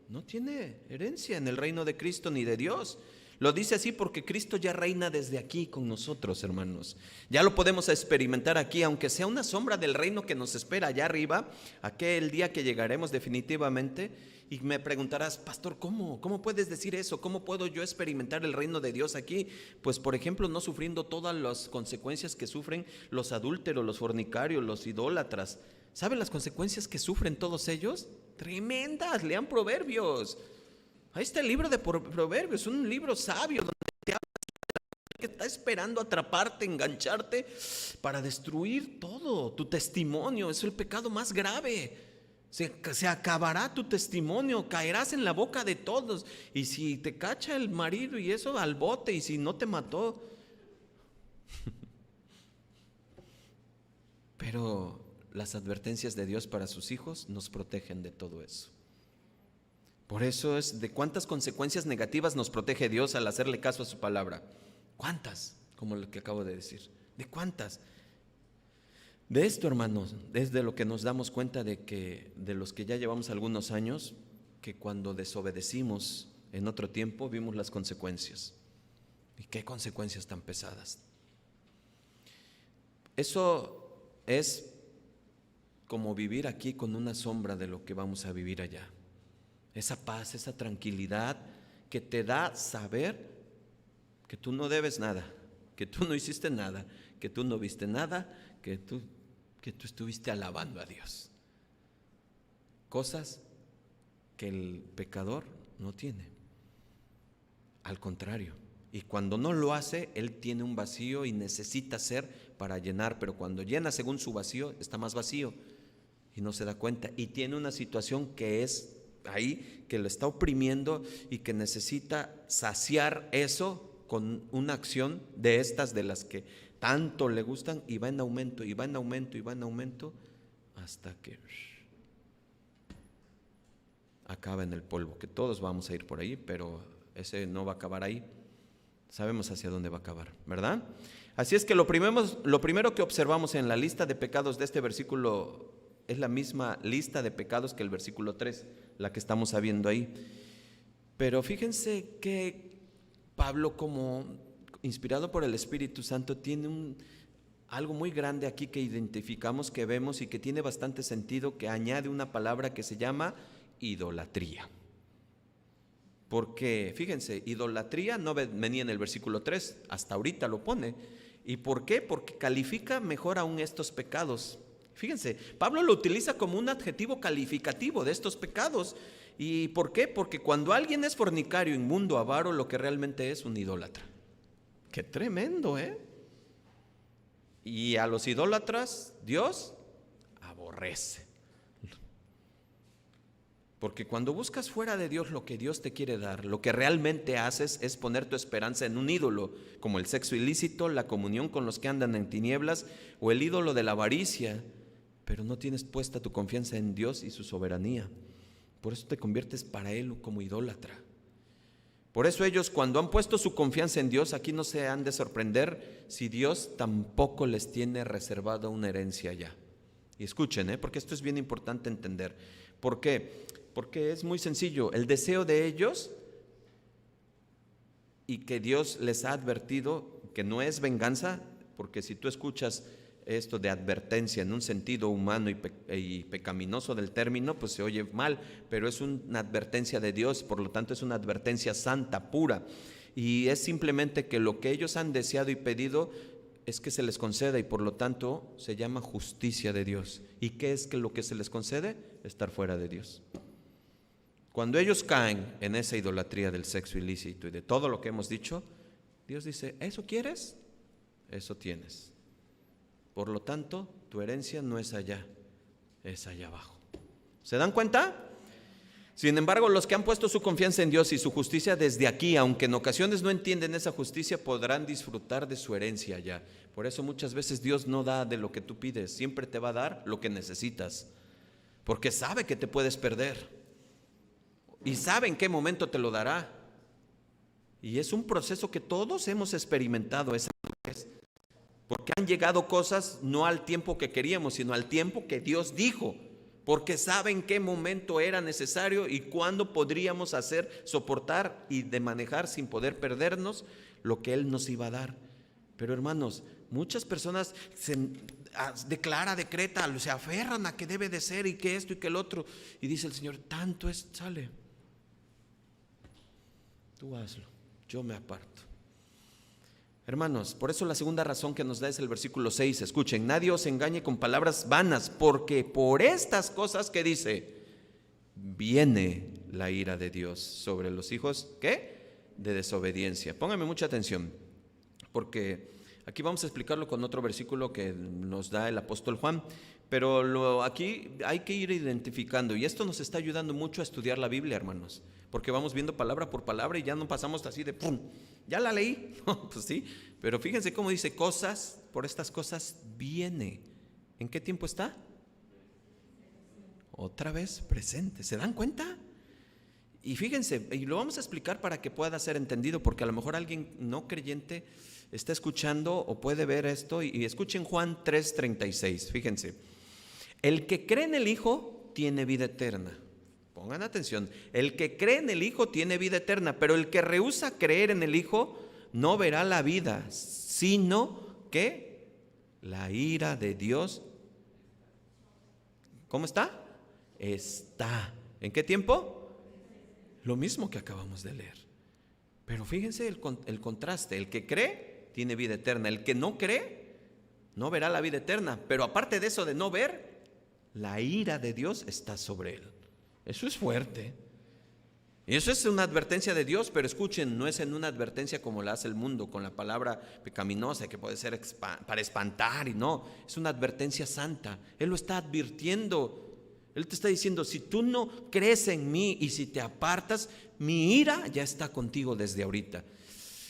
S1: no tiene herencia en el reino de Cristo ni de Dios. Lo dice así porque Cristo ya reina desde aquí con nosotros, hermanos. Ya lo podemos experimentar aquí, aunque sea una sombra del reino que nos espera allá arriba, aquel día que llegaremos definitivamente. Y me preguntarás, pastor, ¿cómo puedes decir eso? ¿Cómo puedo yo experimentar el reino de Dios aquí? Pues, por ejemplo, no sufriendo todas las consecuencias que sufren los adúlteros, los fornicarios, los idólatras. ¿Saben las consecuencias que sufren todos ellos? Tremendas, lean Proverbios. Ahí está el libro de Proverbios, un libro sabio donde te habla que está esperando atraparte, engancharte para destruir todo tu testimonio. Es el pecado más grave. Se acabará tu testimonio, caerás en la boca de todos. Y si te cacha el marido y eso, al bote, y si no te mató. Pero las advertencias de Dios para sus hijos nos protegen de todo eso. Por eso es de cuántas consecuencias negativas nos protege Dios al hacerle caso a su palabra. ¿Cuántas? Como lo que acabo de decir. ¿De cuántas? De esto, hermanos, es de lo que nos damos cuenta de los que ya llevamos algunos años, que cuando desobedecimos en otro tiempo vimos las consecuencias. ¿Y qué consecuencias tan pesadas? Eso es como vivir aquí con una sombra de lo que vamos a vivir allá. Esa paz, esa tranquilidad que te da saber que tú no debes nada, que tú no hiciste nada, que tú no viste nada, que tú estuviste alabando a Dios. Cosas que el pecador no tiene. Al contrario. Y cuando no lo hace, él tiene un vacío y necesita hacer para llenar. Pero cuando llena según su vacío, está más vacío y no se da cuenta. Y tiene una situación que es ahí, que lo está oprimiendo y que necesita saciar eso con una acción de estas de las que tanto le gustan, y va en aumento, y va en aumento, y va en aumento, hasta que acaba en el polvo, que todos vamos a ir por ahí, pero ese no va a acabar ahí. Sabemos hacia dónde va a acabar, ¿verdad? Así es que lo primero que observamos en la lista de pecados de este versículo es la misma lista de pecados que el versículo 3, la que estamos viendo ahí. Pero fíjense que Pablo, como inspirado por el Espíritu Santo, tiene algo muy grande aquí que identificamos, que vemos y que tiene bastante sentido, que añade una palabra que se llama idolatría. Porque, fíjense, idolatría no venía en el versículo 3, hasta ahorita lo pone. ¿Y por qué? Porque califica mejor aún estos pecados. Fíjense, Pablo lo utiliza como un adjetivo calificativo de estos pecados. ¿Y por qué? Porque cuando alguien es fornicario, inmundo, avaro, lo que realmente es un idólatra. ¡Qué tremendo, eh! Y a los idólatras Dios aborrece. Porque cuando buscas fuera de Dios lo que Dios te quiere dar, lo que realmente haces es poner tu esperanza en un ídolo, como el sexo ilícito, la comunión con los que andan en tinieblas o el ídolo de la avaricia, pero no tienes puesta tu confianza en Dios y su soberanía. Por eso te conviertes para Él como idólatra. Por eso ellos, cuando han puesto su confianza en Dios, aquí no se han de sorprender si Dios tampoco les tiene reservada una herencia ya. Y escuchen, porque esto es bien importante entender. ¿Por qué? Porque es muy sencillo. El deseo de ellos, y que Dios les ha advertido que no es venganza, porque si tú escuchas esto de advertencia en un sentido humano y pecaminoso del término, pues se oye mal, pero es una advertencia de Dios, por lo tanto es una advertencia santa, pura, y es simplemente que lo que ellos han deseado y pedido es que se les conceda, y por lo tanto se llama justicia de Dios. ¿Y qué es que lo que se les concede? Estar fuera de Dios. Cuando ellos caen en esa idolatría del sexo ilícito y de todo lo que hemos dicho, Dios dice, ¿eso quieres? Eso tienes. Por lo tanto, tu herencia no es allá, es allá abajo. ¿Se dan cuenta? Sin embargo, los que han puesto su confianza en Dios y su justicia desde aquí, aunque en ocasiones no entienden esa justicia, podrán disfrutar de su herencia allá. Por eso muchas veces Dios no da de lo que tú pides, siempre te va a dar lo que necesitas, porque sabe que te puedes perder y sabe en qué momento te lo dará. Y es un proceso que todos hemos experimentado, esa vez. Porque han llegado cosas no al tiempo que queríamos, sino al tiempo que Dios dijo, porque sabe en qué momento era necesario y cuándo podríamos soportar y de manejar sin poder perdernos lo que Él nos iba a dar. Pero hermanos, muchas personas decreta, se aferran a que debe de ser y que esto y que el otro, y dice el Señor, tanto es, sale, tú hazlo, yo me aparto. Hermanos, por eso la segunda razón que nos da es el versículo 6. Escuchen, nadie os engañe con palabras vanas, porque por estas cosas que dice, viene la ira de Dios sobre los hijos, ¿qué? De desobediencia. Pónganme mucha atención, porque aquí vamos a explicarlo con otro versículo que nos da el apóstol Juan, pero aquí hay que ir identificando, y esto nos está ayudando mucho a estudiar la Biblia, hermanos, porque vamos viendo palabra por palabra y ya no pasamos así de ¡pum! ¿Ya la leí? Pues sí, pero fíjense cómo dice, por estas cosas viene ¿En qué tiempo está? Otra vez presente. ¿Se dan cuenta? Y fíjense, y lo vamos a explicar para que pueda ser entendido, porque a lo mejor alguien no creyente está escuchando o puede ver esto. Y escuchen Juan 3:36. Fíjense, el que cree en el Hijo tiene vida eterna. Pongan atención, el que cree en el Hijo tiene vida eterna, pero el que rehúsa creer en el Hijo no verá la vida, sino que la ira de Dios. ¿Cómo está? Está. ¿En qué tiempo? Lo mismo que acabamos de leer. Pero fíjense el contraste. El que cree tiene vida eterna. El que no cree no verá la vida eterna. Pero aparte de eso de no ver, la ira de Dios está sobre él. Eso es fuerte. Y eso es una advertencia de Dios, pero escuchen, no es en una advertencia como la hace el mundo, con la palabra pecaminosa que puede ser para espantar, y no, es una advertencia santa. Él lo está advirtiendo. Él te está diciendo, si tú no crees en mí y si te apartas, mi ira ya está contigo desde ahorita.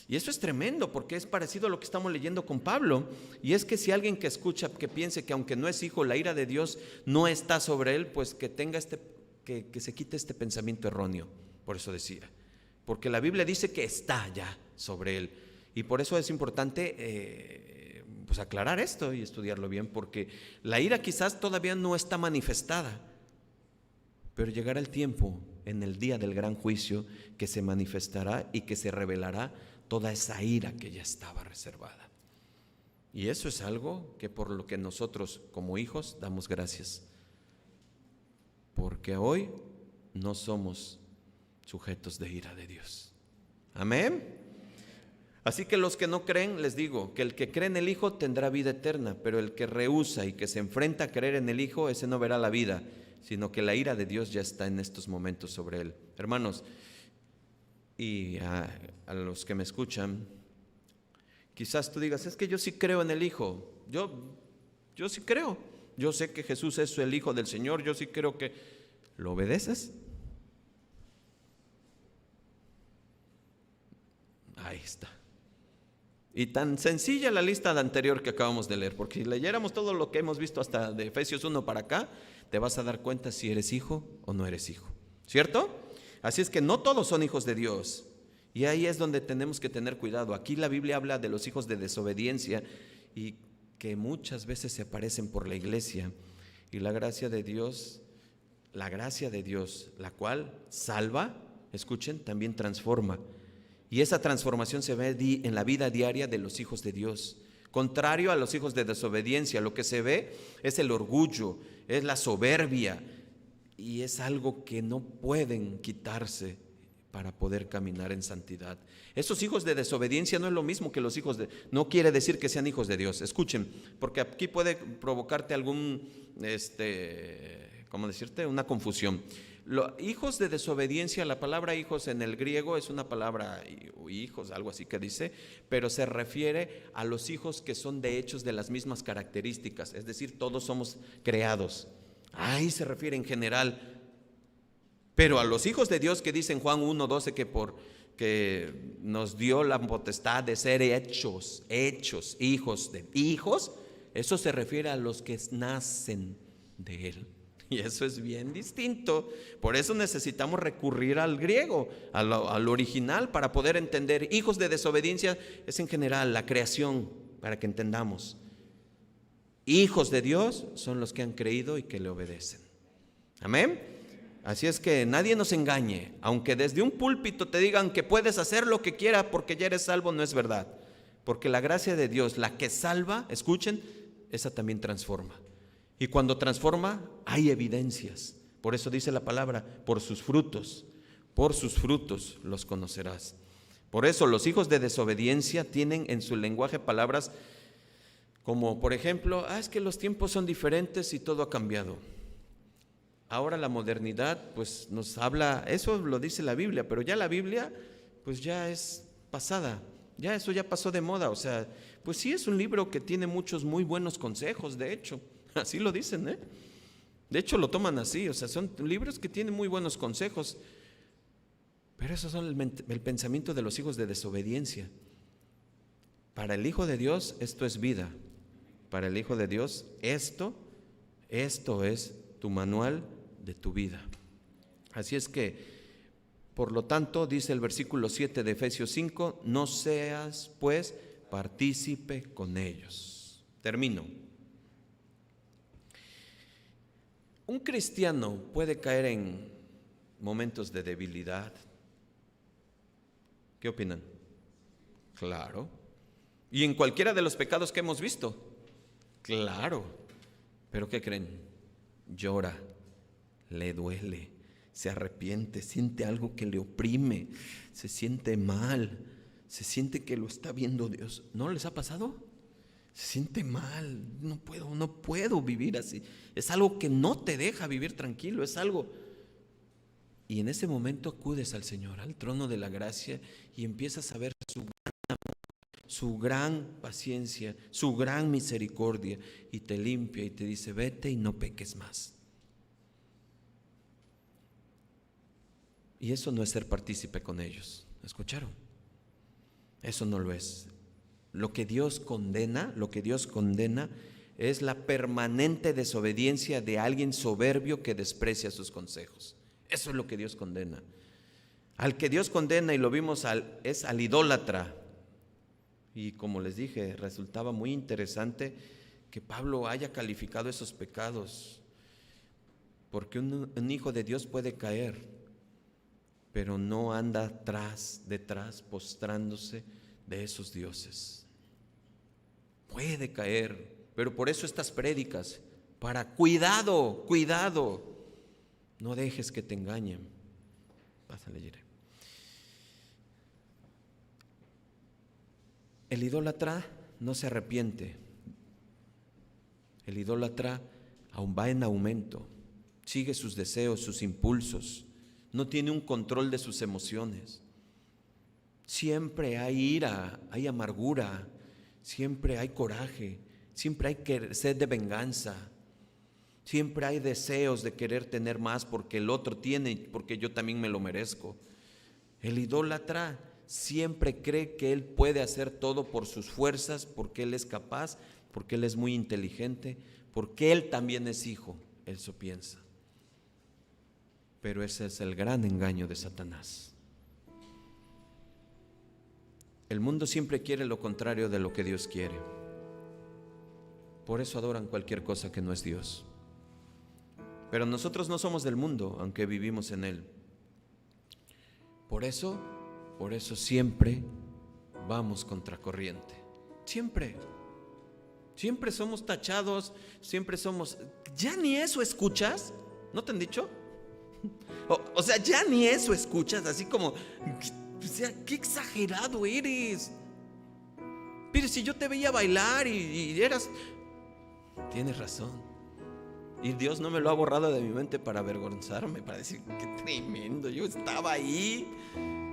S1: Y eso es tremendo, porque es parecido a lo que estamos leyendo con Pablo. Y es que si alguien que escucha, que piense que aunque no es hijo, la ira de Dios no está sobre él, pues que tenga que se quite este pensamiento erróneo. Por eso decía, porque la Biblia dice que está ya sobre él. Y por eso es importante pues aclarar esto y estudiarlo bien, porque la ira quizás todavía no está manifestada, pero llegará el tiempo en el día del gran juicio que se manifestará y que se revelará toda esa ira que ya estaba reservada. Y eso es algo que por lo que nosotros como hijos damos gracias, porque hoy no somos sujetos de ira de Dios. Amén. Así que los que no creen, les digo que el que cree en el Hijo tendrá vida eterna, pero el que rehúsa y que se enfrenta a creer en el Hijo, ese no verá la vida, sino que la ira de Dios ya está en estos momentos sobre él. Hermanos, y a los que me escuchan, quizás tú digas, es que yo sí creo en el Hijo, yo sí creo, yo sé que Jesús es el Hijo del Señor, yo sí creo que... ¿Lo obedeces? Ahí está. Y tan sencilla la lista anterior que acabamos de leer, porque si leyéramos todo lo que hemos visto hasta de Efesios 1 para acá, te vas a dar cuenta si eres hijo o no eres hijo, ¿cierto? Así es que no todos son hijos de Dios, y ahí es donde tenemos que tener cuidado. Aquí la Biblia habla de los hijos de desobediencia y que muchas veces se aparecen por la iglesia, y la gracia de Dios, la cual salva, escuchen, también transforma. Y esa transformación se ve en la vida diaria de los hijos de Dios. Contrario a los hijos de desobediencia, lo que se ve es el orgullo, es la soberbia, y es algo que no pueden quitarse para poder caminar en santidad. Esos hijos de desobediencia no es lo mismo que los hijos de... No quiere decir que sean hijos de Dios. Escuchen, porque aquí puede provocarte algún, ¿cómo decirte? Una confusión. Hijos de desobediencia, la palabra hijos en el griego es una palabra, hijos, algo así que dice, pero se refiere a los hijos que son de hechos de las mismas características, es decir, todos somos creados. Ahí se refiere en general. Pero a los hijos de Dios que dice en Juan 1:12 que nos dio la potestad de ser hechos, hijos de hijos, eso se refiere a los que nacen de Él. Y eso es bien distinto. Por eso necesitamos recurrir al griego, al original, para poder entender. Hijos de desobediencia es en general la creación, para que entendamos. Hijos de Dios son los que han creído y que le obedecen. Amén. Así es que nadie nos engañe. Aunque desde un púlpito te digan que puedes hacer lo que quieras porque ya eres salvo, no es verdad. Porque la gracia de Dios, la que salva, escuchen, esa también transforma. Y cuando transforma, hay evidencias. Por eso dice la palabra, por sus frutos los conocerás. Por eso los hijos de desobediencia tienen en su lenguaje palabras como, por ejemplo, es que los tiempos son diferentes y todo ha cambiado. Ahora la modernidad pues nos habla, eso lo dice la Biblia, pero ya la Biblia pues ya es pasada, ya eso ya pasó de moda. O sea, pues sí es un libro que tiene muchos muy buenos consejos, de hecho. Así lo dicen, ¿eh? De hecho lo toman así, o sea, son libros que tienen muy buenos consejos, pero esos son el pensamiento de los hijos de desobediencia. Para el Hijo de Dios esto es vida, para el Hijo de Dios, esto es tu manual de tu vida. Así es que, por lo tanto, dice el versículo 7 de Efesios 5, no seas pues partícipe con ellos. Termino. Un cristiano puede caer en momentos de debilidad. ¿Qué opinan? Claro. ¿Y en cualquiera de los pecados que hemos visto? Claro. ¿Pero qué creen? Llora, le duele, se arrepiente, siente algo que le oprime, se siente mal, se siente que lo está viendo Dios. ¿No les ha pasado? Se siente mal, no puedo vivir así. Es algo que no te deja vivir tranquilo, es algo. Y en ese momento acudes al Señor, al trono de la gracia, y empiezas a ver su gran paciencia, su gran misericordia, y te limpia y te dice, vete y no peques más. Y eso no es ser partícipe con ellos. ¿Escucharon? Eso no lo es. Lo que Dios condena es la permanente desobediencia de alguien soberbio que desprecia sus consejos. Eso es lo que Dios condena. Al que Dios condena, y lo vimos, es al idólatra. Y como les dije, resultaba muy interesante que Pablo haya calificado esos pecados, porque un hijo de Dios puede caer, pero no anda detrás, postrándose de esos dioses. Puede caer, pero por eso estas prédicas, para cuidado, no dejes que te engañen. Pásale, Jire. El idólatra no se arrepiente. El idólatra aún va en aumento, sigue sus deseos, sus impulsos, no tiene un control de sus emociones. Siempre hay ira, hay amargura, siempre hay coraje, siempre hay sed de venganza, siempre hay deseos de querer tener más porque el otro tiene, porque yo también me lo merezco. El idólatra siempre cree que él puede hacer todo por sus fuerzas, porque él es capaz, porque él es muy inteligente, porque él también es hijo, eso piensa. Pero ese es el gran engaño de Satanás. El mundo siempre quiere lo contrario de lo que Dios quiere. Por eso adoran cualquier cosa que no es Dios. Pero nosotros no somos del mundo, aunque vivimos en él. Por eso siempre vamos contracorriente. Siempre somos tachados, siempre somos. ¿Ya ni eso escuchas? ¿No te han dicho? O sea, ya ni eso escuchas, así como, o sea, qué exagerado eres. Pero si yo te veía bailar y eras. Tienes razón. Y Dios no me lo ha borrado de mi mente para avergonzarme, para decir, qué tremendo, yo estaba ahí.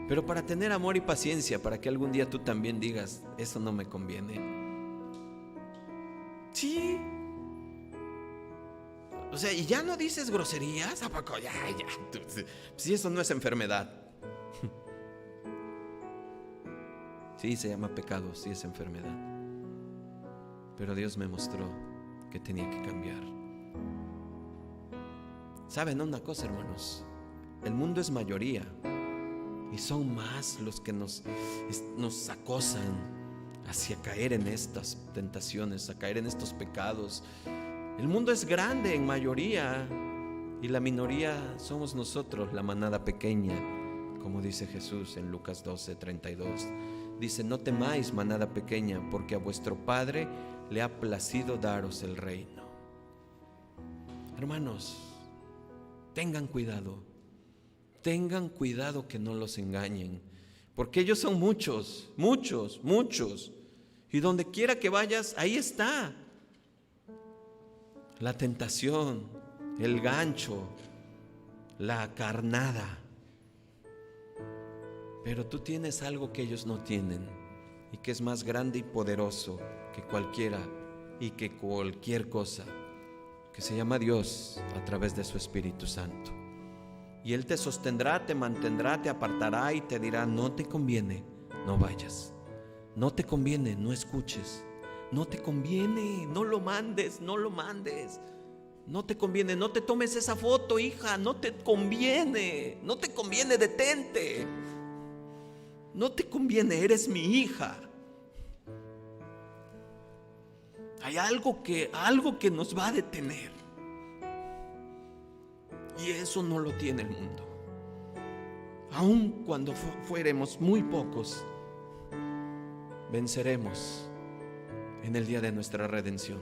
S1: Pero para tener amor y paciencia, para que algún día tú también digas, eso no me conviene. Sí. O sea, y ya no dices groserías, ¿a poco? Ya. Si eso no es enfermedad. Sí, se llama pecado, sí es enfermedad. Pero Dios me mostró que tenía que cambiar. ¿Saben una cosa, hermanos? El mundo es mayoría y son más los que nos acosan hacia caer en estas tentaciones, a caer en estos pecados. El mundo es grande en mayoría y la minoría somos nosotros, la manada pequeña, como dice Jesús en Lucas 12:32. Dice, no temáis, manada pequeña, porque a vuestro Padre le ha placido daros el reino. Hermanos, tengan cuidado que no los engañen, porque ellos son muchos. Y donde quiera que vayas, ahí está la tentación, el gancho, la carnada. Pero tú tienes algo que ellos no tienen y que es más grande y poderoso que cualquiera y que cualquier cosa, que se llama Dios a través de su Espíritu Santo. Y Él te sostendrá, te mantendrá, te apartará y te dirá, no te conviene, no vayas. No te conviene, no escuches. No te conviene, no lo mandes, no lo mandes. No te conviene, no te tomes esa foto, hija, no te conviene, no te conviene, detente. No te conviene, eres mi hija. Hay algo que nos va a detener. Y eso no lo tiene el mundo. Aun cuando fuéramos muy pocos, venceremos en el día de nuestra redención.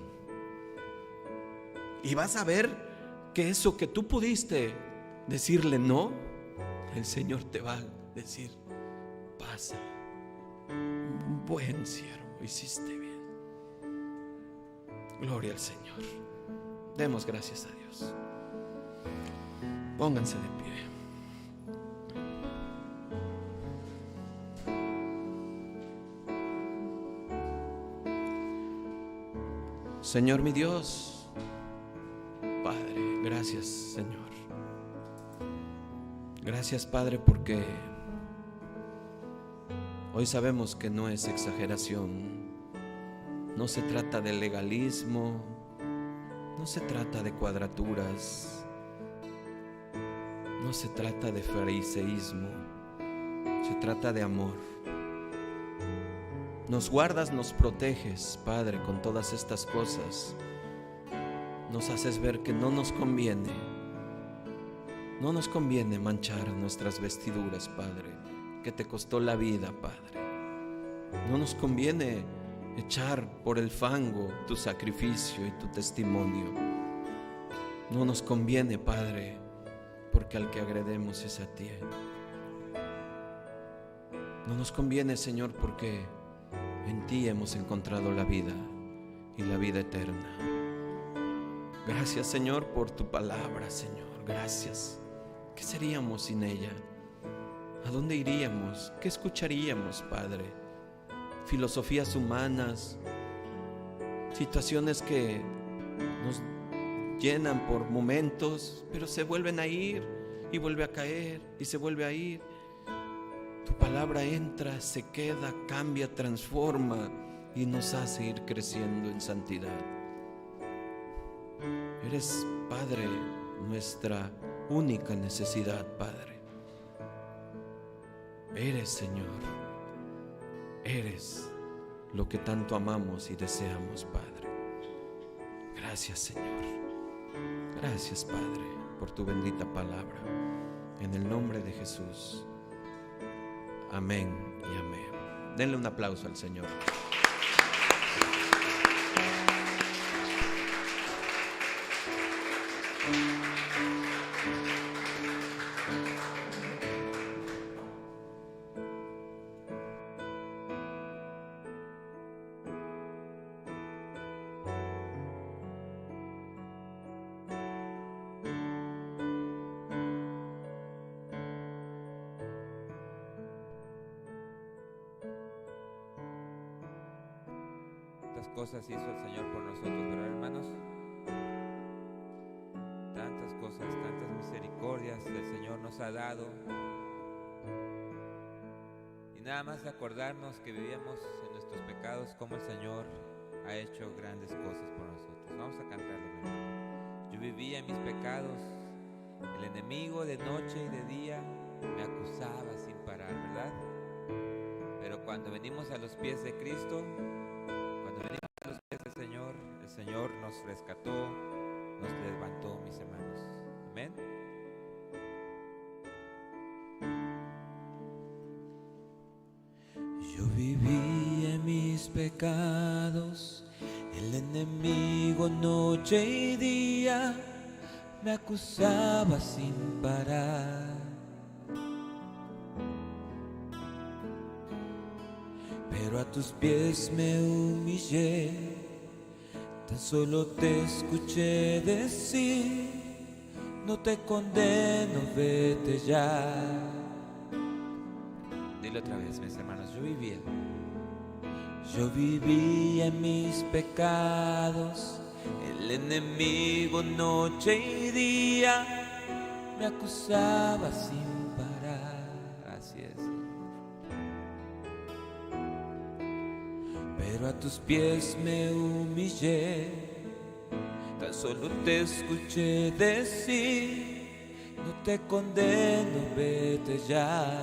S1: Y vas a ver que eso que tú pudiste decirle no, el Señor te va a decir: pasa, buen siervo, hiciste bien. Gloria al Señor. Demos gracias a Dios. Pónganse de pie. Señor mi Dios, Padre, gracias, Señor. Gracias, Padre, porque hoy sabemos que no es exageración. No se trata de legalismo, no se trata de cuadraturas, no se trata de fariseísmo, se trata de amor. Nos guardas, nos proteges, Padre, con todas estas cosas. Nos haces ver que no nos conviene manchar nuestras vestiduras, Padre, que te costó la vida, Padre. No nos conviene echar por el fango tu sacrificio y tu testimonio. No nos conviene, Padre, porque al que agredemos es a ti. No nos conviene, Señor, porque en ti hemos encontrado la vida y la vida eterna. Gracias, Señor, por tu palabra, Señor. Gracias. ¿Qué seríamos sin ella? ¿A dónde iríamos? ¿Qué escucharíamos, Padre? Filosofías humanas, situaciones que nos llenan por momentos, pero se vuelven a ir y vuelve a caer y se vuelve a ir. Tu palabra entra, se queda, cambia, transforma y nos hace ir creciendo en santidad. Eres, Padre, nuestra única necesidad, Padre. Eres, Señor, eres lo que tanto amamos y deseamos, Padre. Gracias, Señor. Gracias, Padre, por tu bendita palabra. En el nombre de Jesús. Amén y amén. Denle un aplauso al Señor.
S2: Cosas hizo el Señor por nosotros, ¿verdad, hermanos? Tantas cosas, tantas misericordias el Señor nos ha dado. Y nada más de acordarnos que vivíamos en nuestros pecados, como el Señor ha hecho grandes cosas por nosotros. Vamos a cantarlo, hermano. Yo vivía en mis pecados, el enemigo de noche y de día me acusaba sin parar, ¿verdad? Pero cuando venimos a los pies de Cristo, el Señor nos rescató, nos levantó, mis hermanos. Amén. Yo viví en mis pecados, el enemigo noche y día me acusaba sin parar. Pero a tus pies me humillé, tan solo te escuché decir: no te condeno, vete ya. Dile otra vez, mis hermanos. Yo vivía en mis pecados, el enemigo noche y día me acusaba sin parar. Así es. pero a tus pies me humillé. Tan solo te escuché decir: no te condeno, vete ya.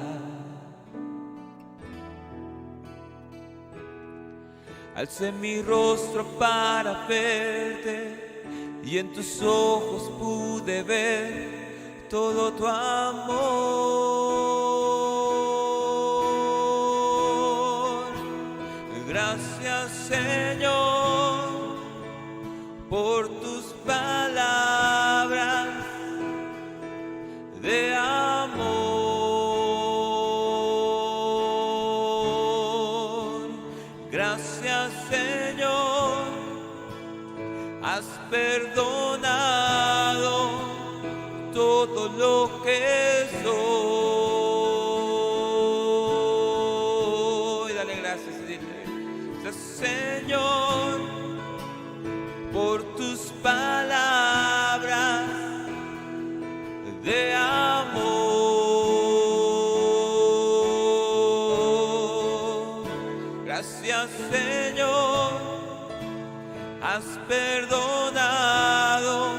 S2: Alcé mi rostro para verte y en tus ojos pude ver todo tu amor. Gracias, Señor, por tus palabras de amor. Gracias, Señor, has perdonado todo lo que soy. Dale gracias y dile: gracias, Señor, por tus palabras de amor. Gracias, Señor, has perdonado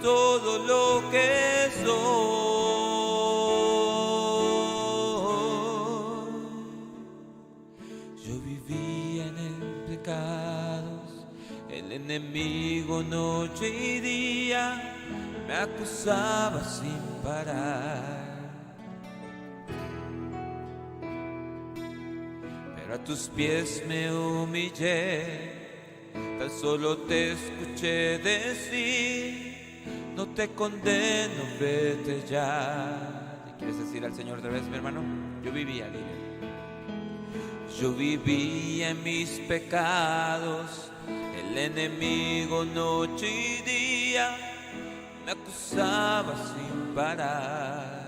S2: todo lo que soy. Yo vivía en el pecado, el enemigo noche y día me acusaba sin parar. Pero a tus pies me humillé, tan solo te escuché decir: no te condeno, vete ya. ¿Le quieres decir al Señor otra vez, mi hermano? Yo vivía, dile. Yo vivía en mis pecados, el enemigo noche y día me acusaba sin parar.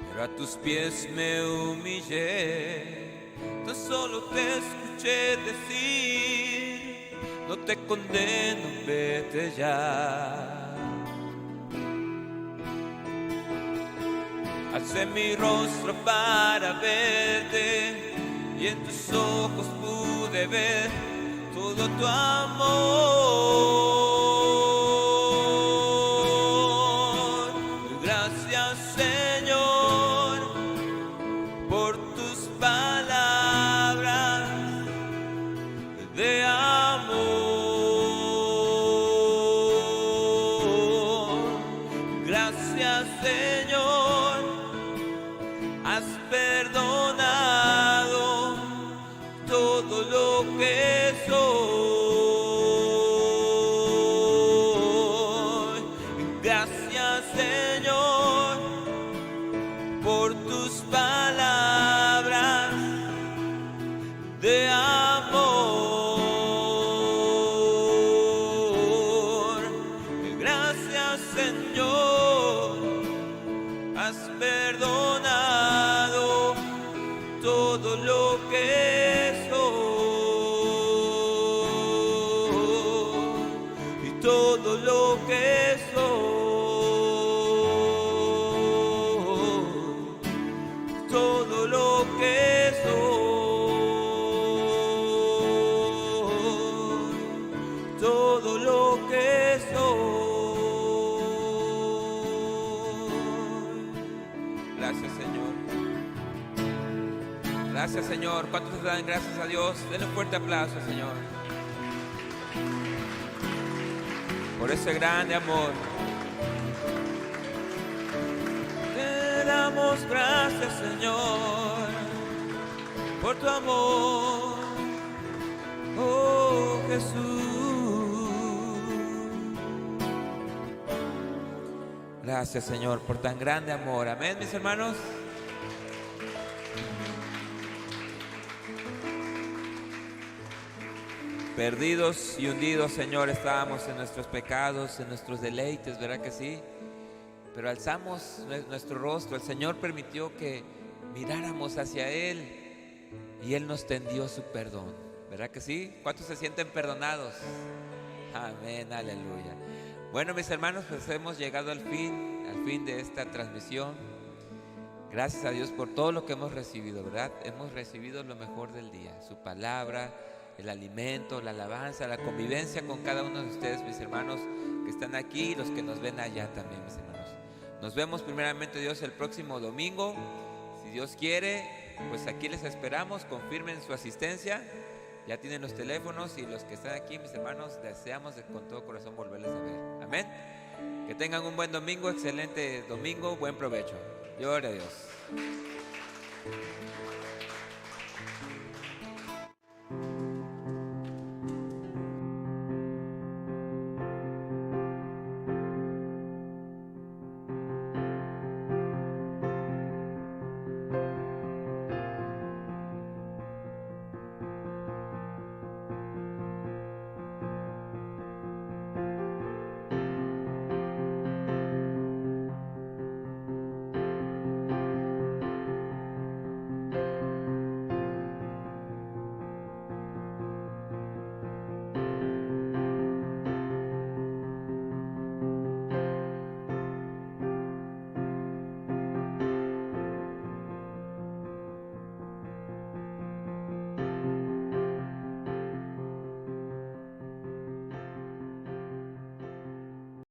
S2: Pero a tus pies me humillé, tan solo te escuché decir: no te condeno, vete ya. Alcé mi rostro para verte y en tus ojos pude ver todo tu amor. Gracias, Señor, por tus palabras de amor. Gracias, Señor, has perdonado todo lo que soy. Gracias, Señor, por tus palabras de amor. Gracias, Señor, has perdonado todo lo que soy y todo lo que soy, todo lo que soy, todo lo que soy. Gracias, Señor. Gracias, Señor. ¿Cuántos le dan gracias a Dios? Denle un fuerte aplauso, Señor, por ese grande amor. Te damos gracias, Señor, por tu amor, oh Jesús. Gracias, Señor, por tan grande amor. Amén, mis hermanos. Perdidos y hundidos, Señor, estábamos en nuestros pecados, en nuestros deleites, ¿verdad que sí? Pero alzamos nuestro rostro, el Señor permitió que miráramos hacia Él y Él nos tendió su perdón, ¿verdad que sí? ¿Cuántos se sienten perdonados? Amén, aleluya. Bueno, mis hermanos, pues hemos llegado al fin de esta transmisión. Gracias a Dios por todo lo que hemos recibido, ¿verdad? Hemos recibido lo mejor del día, su palabra, el alimento, la alabanza, la convivencia con cada uno de ustedes, mis hermanos que están aquí y los que nos ven allá también, mis hermanos. Nos vemos primeramente, Dios, el próximo domingo. Si Dios quiere, pues aquí les esperamos, confirmen su asistencia. Ya tienen los teléfonos y los que están aquí, mis hermanos, deseamos con todo corazón volverles a ver. Amén. Que tengan un buen domingo, excelente domingo, buen provecho. Gloria a Dios.